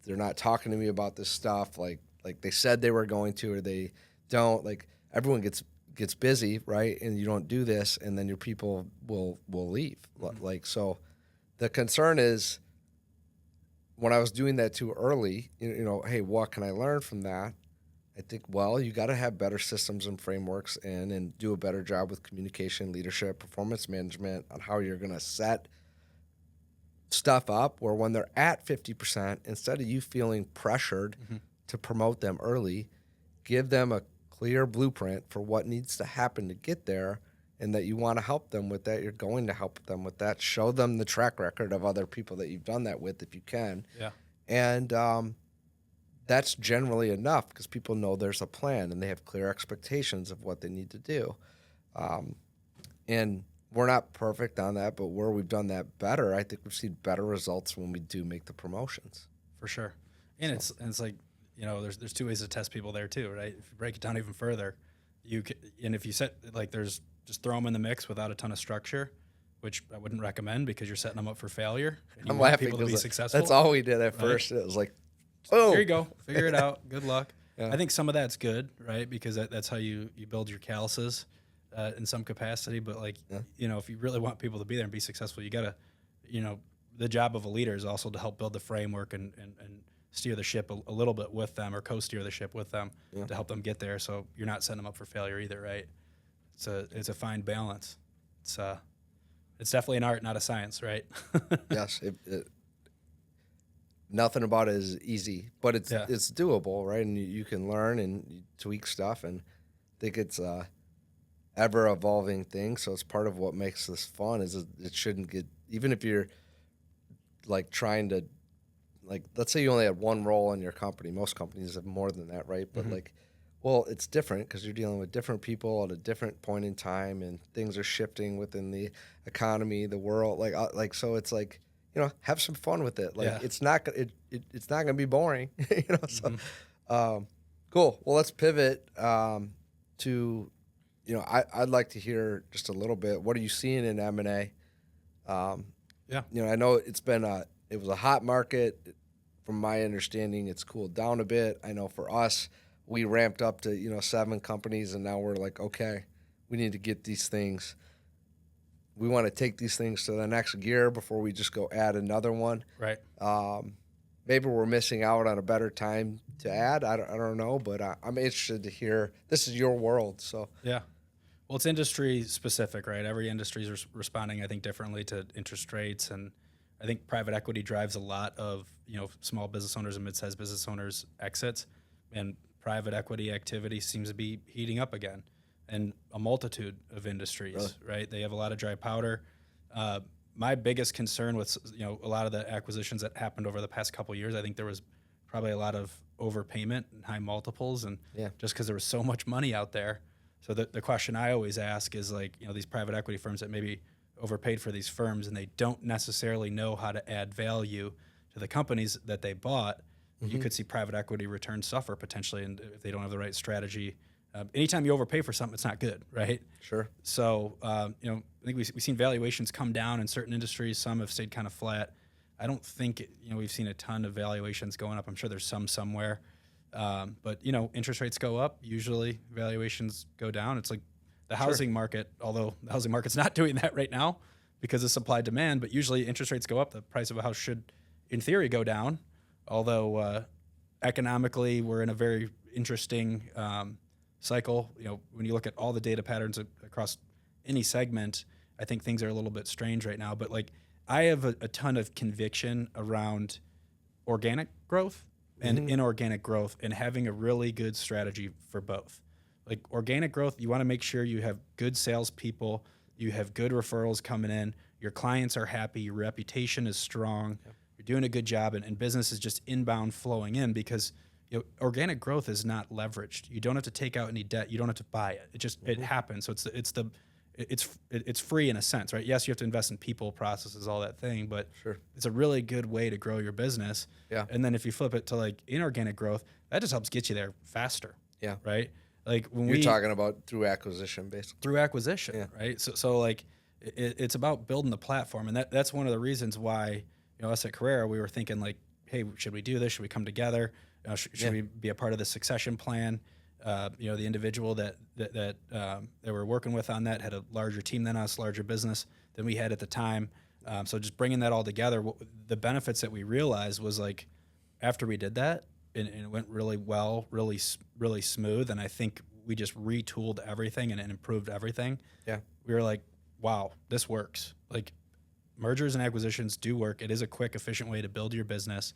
not talking to me about this stuff. Like they said they were going to, or they don't. Like, everyone gets busy, right? And you don't do this, and then your people will leave. Like, so the concern is, when I was doing that too early, hey, what can I learn from that? I think, well, you got to have better systems and frameworks and do a better job with communication, leadership, performance management, on how you're going to set stuff up where when they're at 50%, instead of you feeling pressured to promote them early, give them a clear blueprint for what needs to happen to get there, and that you want to help them with that. You're going to help them with that. Show them the track record of other people that you've done that with, if you can. Yeah. And that's generally enough, because people know there's a plan and they have clear expectations of what they need to do. And we're not perfect on that, but where we've done that better, I think we've seen better results when we do make the promotions. For sure. And it's like, there's 2 ways to test people there too, right? If you break it down even further, and if you set, like, there's just throw them in the mix without a ton of structure, which I wouldn't recommend, because you're setting them up for failure. And I'm laughing people to be successful. That's all we did at first. It was like, oh, here you go, figure it out. Good luck. Yeah. I think some of that's good, right? Because that's how you build your calluses in some capacity. But like, if you really want people to be there and be successful, you gotta, the job of a leader is also to help build the framework and steer the ship a little bit with them, or co-steer the ship with them to help them get there. So you're not setting them up for failure either, right? It's a fine balance. It's definitely an art, not a science, right? Yes. Nothing about it is easy, but it's doable, right? And you can learn and you tweak stuff, and I think it's a ever evolving thing. So it's part of what makes this fun. Is it shouldn't get, even if you're like trying to, like, let's say you only had one role in your company. Most companies have more than that, right? But like, well, it's different because you're dealing with different people at a different point in time, and things are shifting within the economy, the world. Like so, it's like, you know, have some fun with it. Like it's not it's not gonna be boring, you know. So, cool. Well, let's pivot to, you know, I'd like to hear just a little bit. What are you seeing in M&A? You know, I know it was a hot market. From my understanding, it's cooled down a bit. I know for us, we ramped up to, you know, 7 companies, and now we're like, okay, we need to get these things. We want to take these things to the next gear before we just go add another one. Right. Maybe we're missing out on a better time to add. I don't know, but I'm interested to hear. This is your world, so. Yeah. Well, it's industry specific, right? Every industry is responding, I think, differently to interest rates, and I think private equity drives a lot of, you know, small business owners and mid-sized business owners exits, and private equity activity seems to be heating up again, and a multitude of industries, right? They have a lot of dry powder. My biggest concern with, you know, a lot of the acquisitions that happened over the past couple of years, I think there was probably a lot of overpayment and high multiples, and just because there was so much money out there. So the question I always ask is, like, you know, these private equity firms that maybe overpaid for these firms, and they don't necessarily know how to add value to the companies that they bought, you could see private equity returns suffer potentially, and if they don't have the right strategy. Anytime you overpay for something, it's not good, right? Sure. So, you know, I think we've seen valuations come down in certain industries. Some have stayed kind of flat. I don't think, you know, we've seen a ton of valuations going up. I'm sure there's some somewhere. But, you know, interest rates go up. Usually valuations go down. It's like the housing market, although the housing market's not doing that right now because of supply demand, but usually interest rates go up. The price of a house should, in theory, go down. Although economically, we're in a very interesting cycle. You know, when you look at all the data patterns across any segment, I think things are a little bit strange right now. But, like, I have a ton of conviction around organic growth and inorganic growth, and having a really good strategy for both. Like, organic growth, you want to make sure you have good salespeople, you have good referrals coming in, your clients are happy, your reputation is strong, you're doing a good job, and business is just inbound flowing in, because, you know, organic growth is not leveraged. You don't have to take out any debt. You don't have to buy it. It just it happens. So it's free in a sense, right? Yes, you have to invest in people, processes, all that thing, but it's a really good way to grow your business. Yeah. And then if you flip it to, like, inorganic growth, that just helps get you there faster. Yeah. Right. Like, when you're talking about through acquisition, basically. Through acquisition, right? So like, it's about building the platform, and that's one of the reasons why, you know, us at Carrera, we were thinking, like, hey, should we do this? Should we come together? Should we be a part of the succession plan? You know, the individual that we're working with on that had a larger team than us, larger business than we had at the time. So just bringing that all together, the benefits that we realized was, like, after we did that, and it went really well, really smooth, and I think we just retooled everything and improved everything. Yeah, we were like, wow, this works. Like, mergers and acquisitions do work. It is a quick, efficient way to build your business.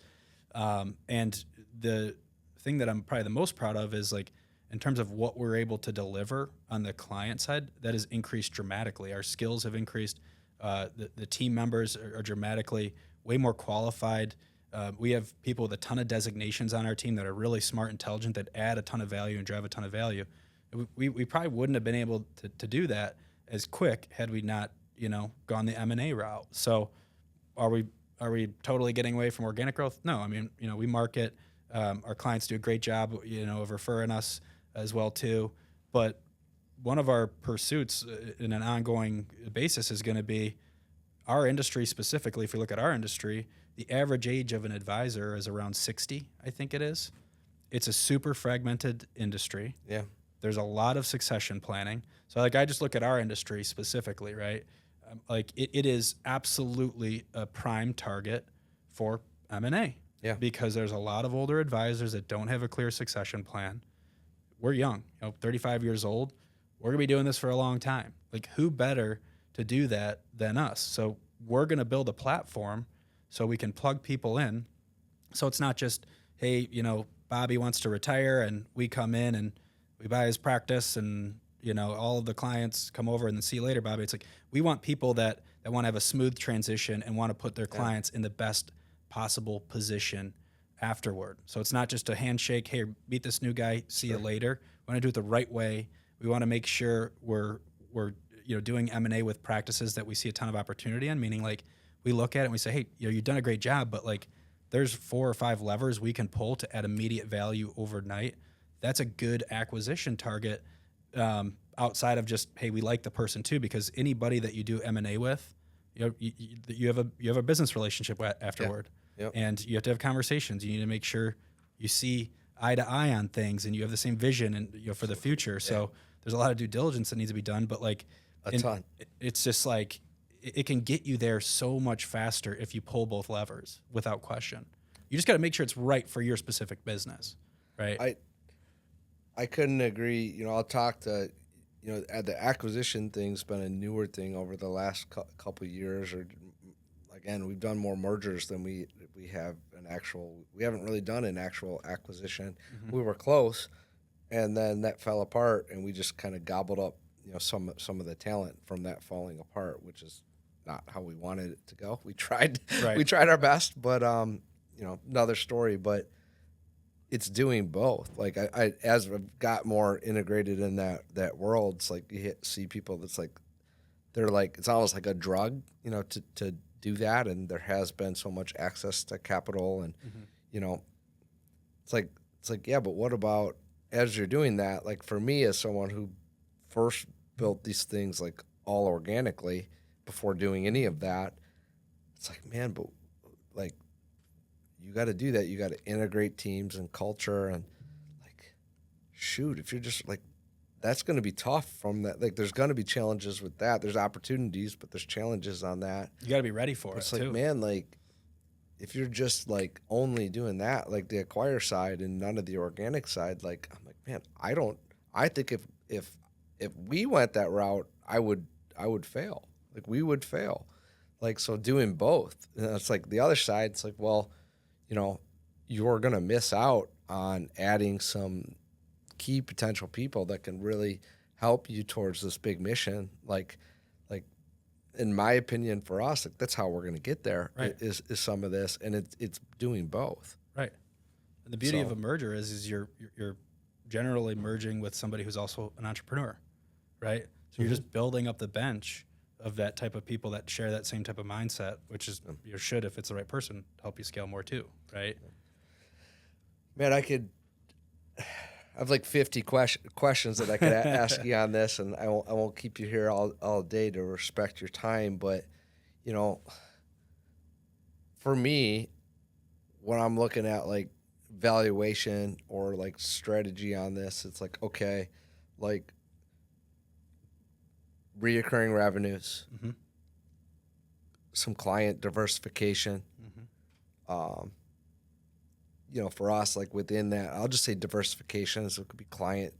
And the thing that I'm probably the most proud of is, like, in terms of what we're able to deliver on the client side, that has increased dramatically. Our skills have increased. The team members are dramatically way more qualified. We have people with a ton of designations on our team that are really smart, intelligent, that add a ton of value and drive a ton of value. We probably wouldn't have been able to do that as quick had we not, you know, gone the M&A route. So are we totally getting away from organic growth? No. I mean, you know, we market. Our clients do a great job, you know, of referring us as well too. But one of our pursuits in an ongoing basis is going to be our industry specifically. If we look at our industry, the average age of an advisor is around 60, I think it is. It's a super fragmented industry. Yeah. There's a lot of succession planning. So, like, I just look at our industry specifically, right? Like it is absolutely a prime target for M&A. Yeah. Because there's a lot of older advisors that don't have a clear succession plan. We're young, 35 years old. We're going to be doing this for a long time. Like, who better to do that than us? So we're going to build a platform so we can plug people in. So it's not just, hey, Bobby wants to retire and we come in and we buy his practice and, all of the clients come over and then see you later, Bobby. It's like, we want people that want to have a smooth transition and want to put their clients in the best possible position afterward. So it's not just a handshake, hey, meet this new guy, see you later. We want to do it the right way. We want to make sure we're doing M&A with practices that we see a ton of opportunity in, meaning like we look at it and we say, hey, you've done a great job, but like there's 4 or 5 levers we can pull to add immediate value overnight. That's a good acquisition target, outside of just, hey, we like the person too, because anybody that you do M&A with, you have a business relationship afterward. Yep. And you have to have conversations. You need to make sure you see eye to eye on things and you have the same vision and for the future. So there's a lot of due diligence that needs to be done, but like a ton. It's just like it can get you there so much faster if you pull both levers without question. You just got to make sure it's right for your specific business, right? I couldn't agree. I'll talk to the acquisition thing's been a newer thing over the last couple of years. Or again, we've done more mergers than we have an actual. We haven't really done an actual acquisition. Mm-hmm. We were close, and then that fell apart, and we just kind of gobbled up some of the talent from that falling apart, which is not how we wanted it to go. We tried our best, but another story. But it's doing both. Like I as I've got more integrated in that world, it's like you see people that's like they're like it's almost like a drug, to do that, and there has been so much access to capital, and it's like yeah, but what about as you're doing that? Like for me, as someone who first built these things like all organically before doing any of that, it's like, man, but like you got to do that. You got to integrate teams and culture, and like, shoot, if you're just like, that's going to be tough from that. Like, there's going to be challenges with that. There's opportunities, but there's challenges on that. You got to be ready for it. It's like, too. Man, like, if you're just like only doing that, like the acquire side and none of the organic side, like, I'm like, man, I think if we went that route, I would fail. Like, we would fail. Like, so doing both, it's like the other side. It's like, well, you're going to miss out on adding some key potential people that can really help you towards this big mission. Like in my opinion, for us, like, that's how we're going to get there. Right. Is some of this, and it's doing both. Right. And the beauty of a merger is you're generally merging with somebody who's also an entrepreneur, right? So you're just building up the bench of that type of people that share that same type of mindset, which is you should, if it's the right person, help you scale more too, right? Man, I have like 50 questions that I could ask you on this, and I won't keep you here all day to respect your time. But, for me, when I'm looking at like valuation or like strategy on this, it's like, okay, like reoccurring revenues, some client diversification. For us, like within that, I'll just say diversification. So it could be client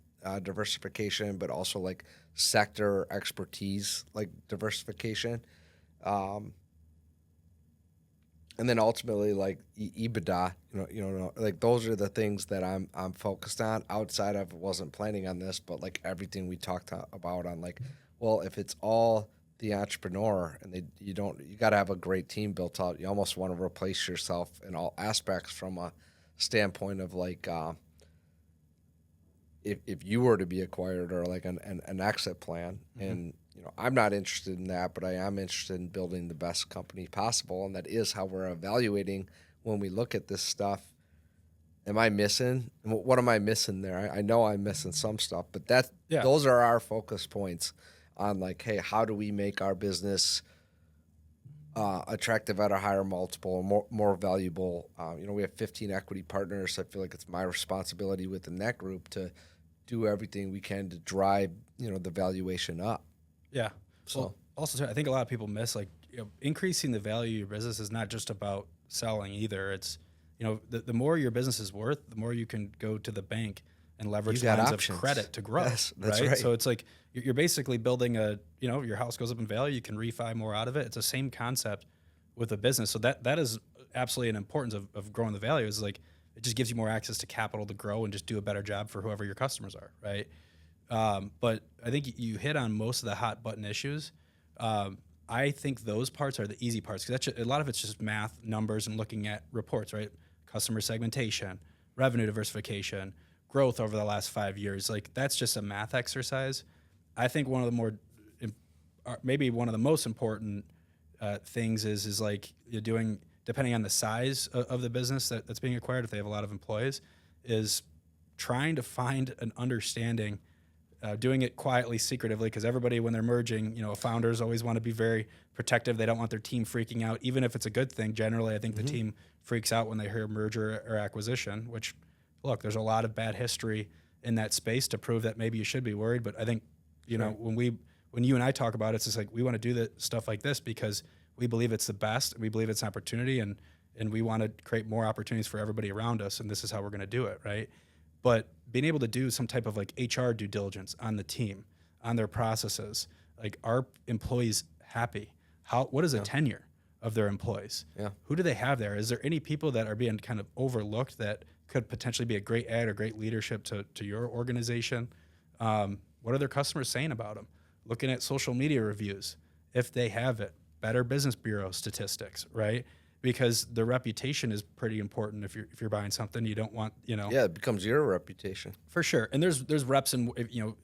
diversification, but also like sector expertise, like diversification. And then ultimately like EBITDA, like those are the things that I'm focused on outside of, wasn't planning on this, but like everything we talked about on like, well, if it's all the entrepreneur and you got to have a great team built out. You almost want to replace yourself in all aspects from a standpoint of like, if you were to be acquired or like an exit plan. And, I'm not interested in that, but I am interested in building the best company possible. And that is how we're evaluating when we look at this stuff. Am I missing? What am I missing there? I know I'm missing some stuff, but those are our focus points on like, hey, how do we make our business attractive at a higher multiple, or more valuable? We have 15 equity partners. So I feel like it's my responsibility within that group to do everything we can to drive, the valuation up. Yeah. So Also, too, I think a lot of people miss increasing the value of your business is not just about selling either. It's the more your business is worth, the more you can go to the bank and leverage lines options of credit to grow. Yes, that's right. So it's like you're basically building your house goes up in value. You can refi more out of it. It's the same concept with a business. So that is absolutely an importance of growing the value. Is like it just gives you more access to capital to grow and just do a better job for whoever your customers are, right? But I think you hit on most of the hot button issues. I think those parts are the easy parts because a lot of it's just math, numbers, and looking at reports, right? Customer segmentation, revenue diversification, growth over the last 5 years. Like that's just a math exercise. I think one of the maybe one of the most important things is like you're doing, depending on the size of the business that's being acquired, if they have a lot of employees, is trying to find an understanding, doing it quietly, secretively, because everybody, when they're merging, founders always want to be very protective. They don't want their team freaking out, even if it's a good thing. Generally, I think the team freaks out when they hear merger or acquisition, which, look, there's a lot of bad history in that space to prove that maybe you should be worried. But I think, when you and I talk about it, it's just like we want to do the stuff like this because we believe it's the best. We believe it's an opportunity, and we want to create more opportunities for everybody around us, and this is how we're going to do it, right? But being able to do some type of like HR due diligence on the team, on their processes, like are employees happy? What is the tenure of their employees? Yeah. Who do they have there? Is there any people that are being kind of overlooked that could potentially be a great add or great leadership to your organization? What are their customers saying about them? Looking at social media reviews, if they have it, Better Business Bureau statistics, right? Because the reputation is pretty important. If you're buying something, you don't want, Yeah, it becomes your reputation. For sure. And there's reps and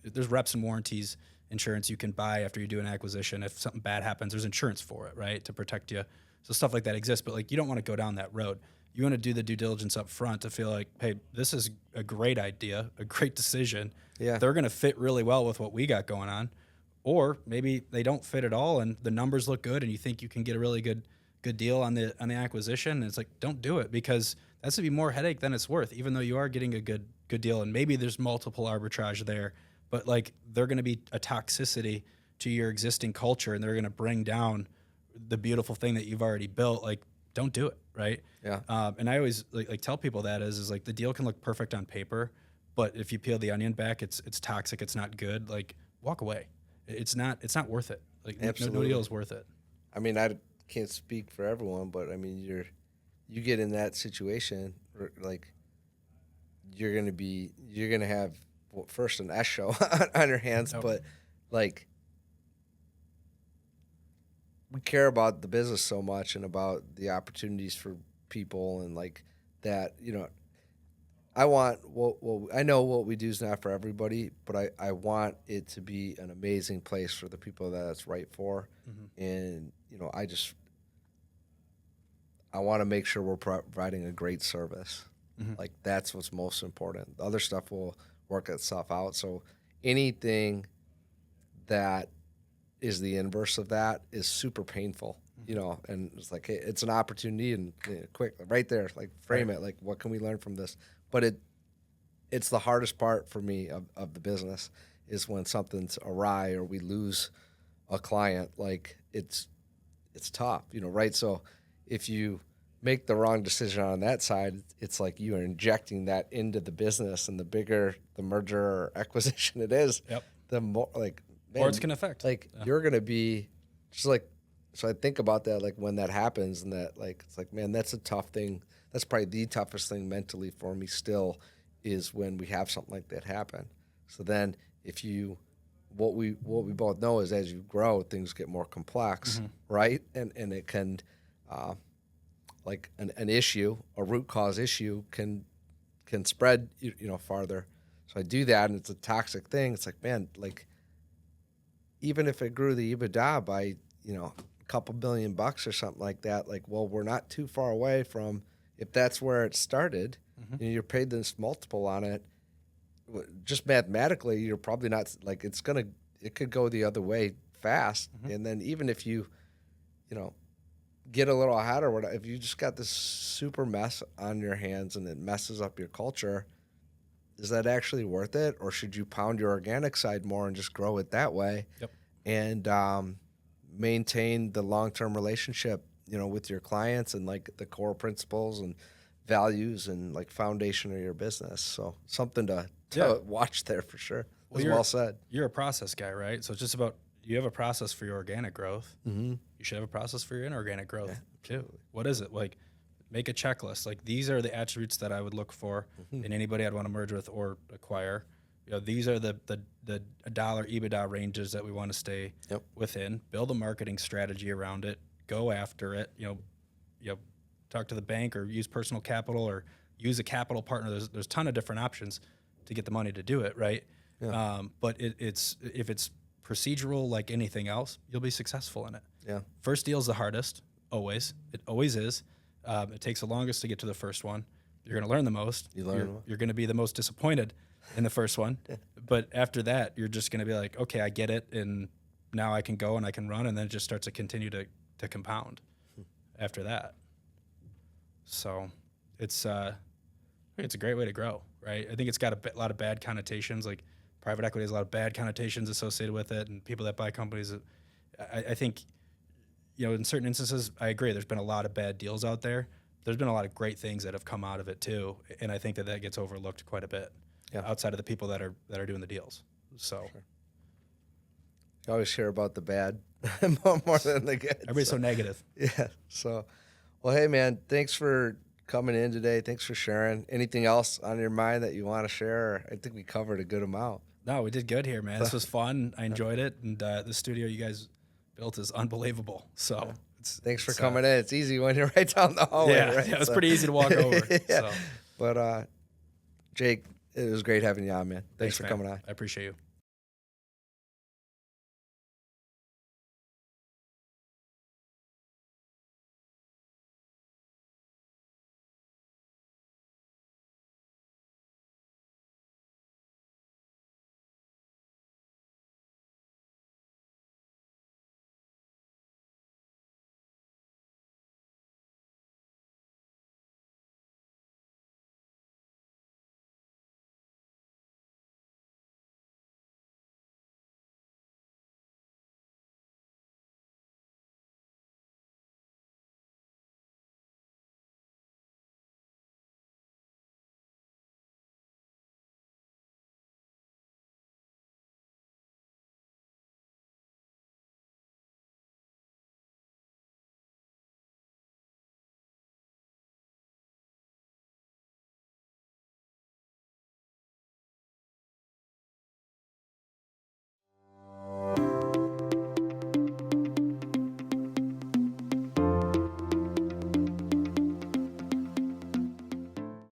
there's reps and warranties insurance you can buy after you do an acquisition. If something bad happens, there's insurance for it, right, to protect you. So stuff like that exists, but like you don't want to go down that road. You want to do the due diligence up front to feel like, hey, this is a great idea, a great decision. Yeah. They're going to fit really well with what we got going on. Or maybe they don't fit at all and the numbers look good and you think you can get a really good deal on the acquisition. And it's like, don't do it because that's going to be more headache than it's worth, even though you are getting a good deal. And maybe there's multiple arbitrage there, but like they're going to be a toxicity to your existing culture and they're going to bring down the beautiful thing that you've already built. Like, don't do it, right? Yeah. And I always like tell people that is like the deal can look perfect on paper, but if you peel the onion back, it's toxic, it's not good. Like, walk away. It's not worth it. Like, no deal is worth it. I mean, I can't speak for everyone, but I mean, you get in that situation, like you're gonna have first an S show on your hands, but like we care about the business so much and about the opportunities for people and like that, I want I know what we do is not for everybody, but I want it to be an amazing place for the people that it's right for. Mm-hmm. And, I want to make sure we're providing a great service. Mm-hmm. Like that's what's most important. The other stuff will work itself out. So anything that is the inverse of that is super painful, and it's like, hey, it's an opportunity and quick right there, like frame it. Like, what can we learn from this? But it's the hardest part for me of the business is when something's awry or we lose a client. Like it's tough, right? So if you make the wrong decision on that side, it's like you are injecting that into the business, and the bigger the merger or acquisition it is, the more like, man, or it's going to affect. Like you're going to be just like, so I think about that, like when that happens and that like, it's like, man, that's a tough thing. That's probably the toughest thing mentally for me still is when we have something like that happen. So then what we both know is as you grow, things get more complex, mm-hmm. right? And it can, like an issue, a root cause issue can spread, farther. So I do that and it's a toxic thing. It's like, man, like even if it grew the EBITDA by, a couple $1 billion or something like that, like, well, we're not too far away from, if that's where it started, mm-hmm. You're paid this multiple on it, just mathematically, you're probably not, like, it could go the other way fast. Mm-hmm. And then even if you, get a little ahead or whatever, if you just got this super mess on your hands and it messes up your culture, is that actually worth it? Or should you pound your organic side more and just grow it that way? Yep. And maintain the long-term relationship, with your clients and like the core principles and values and like foundation of your business. So something to watch there for sure. Well said. You're a process guy, right? So it's just about, you have a process for your organic growth. Mm-hmm. You should have a process for your inorganic growth too. What is it? Like, make a checklist. Like, these are the attributes that I would look for in anybody I'd want to merge with or acquire. These are the dollar EBITDA ranges that we want to stay within. Build a marketing strategy around it. Go after it. Talk to the bank or use personal capital or use a capital partner. There's a ton of different options to get the money to do it, right? Yeah. But if it's procedural like anything else, you'll be successful in it. Yeah. First deal's the hardest, always. It always is. It takes the longest to get to the first one. You're going to learn the most. You're going to be the most disappointed in the first one. But after that, you're just going to be like, okay, I get it, and now I can go and I can run, and then it just starts to continue to compound after that. So it's a great way to grow, right? I think it's got a lot of bad connotations. Like, private equity has a lot of bad connotations associated with it, and people that buy companies. I think, in certain instances, I agree. There's been a lot of bad deals out there. There's been a lot of great things that have come out of it too, and I think that gets overlooked quite a bit outside of the people that are doing the deals. So, sure. You always hear about the bad more than the good. Everybody's so negative. Yeah. So, well, hey man, thanks for coming in today. Thanks for sharing. Anything else on your mind that you want to share? I think we covered a good amount. No, we did good here, man. This was fun. I enjoyed it, and the studio you guys built is unbelievable. So, thanks for coming in. It's easy when you're right down the hallway. Yeah, right? Yeah, it's pretty easy to walk over. Yeah. So. But Jake, it was great having you on, man. Thanks for man. coming on. I appreciate you.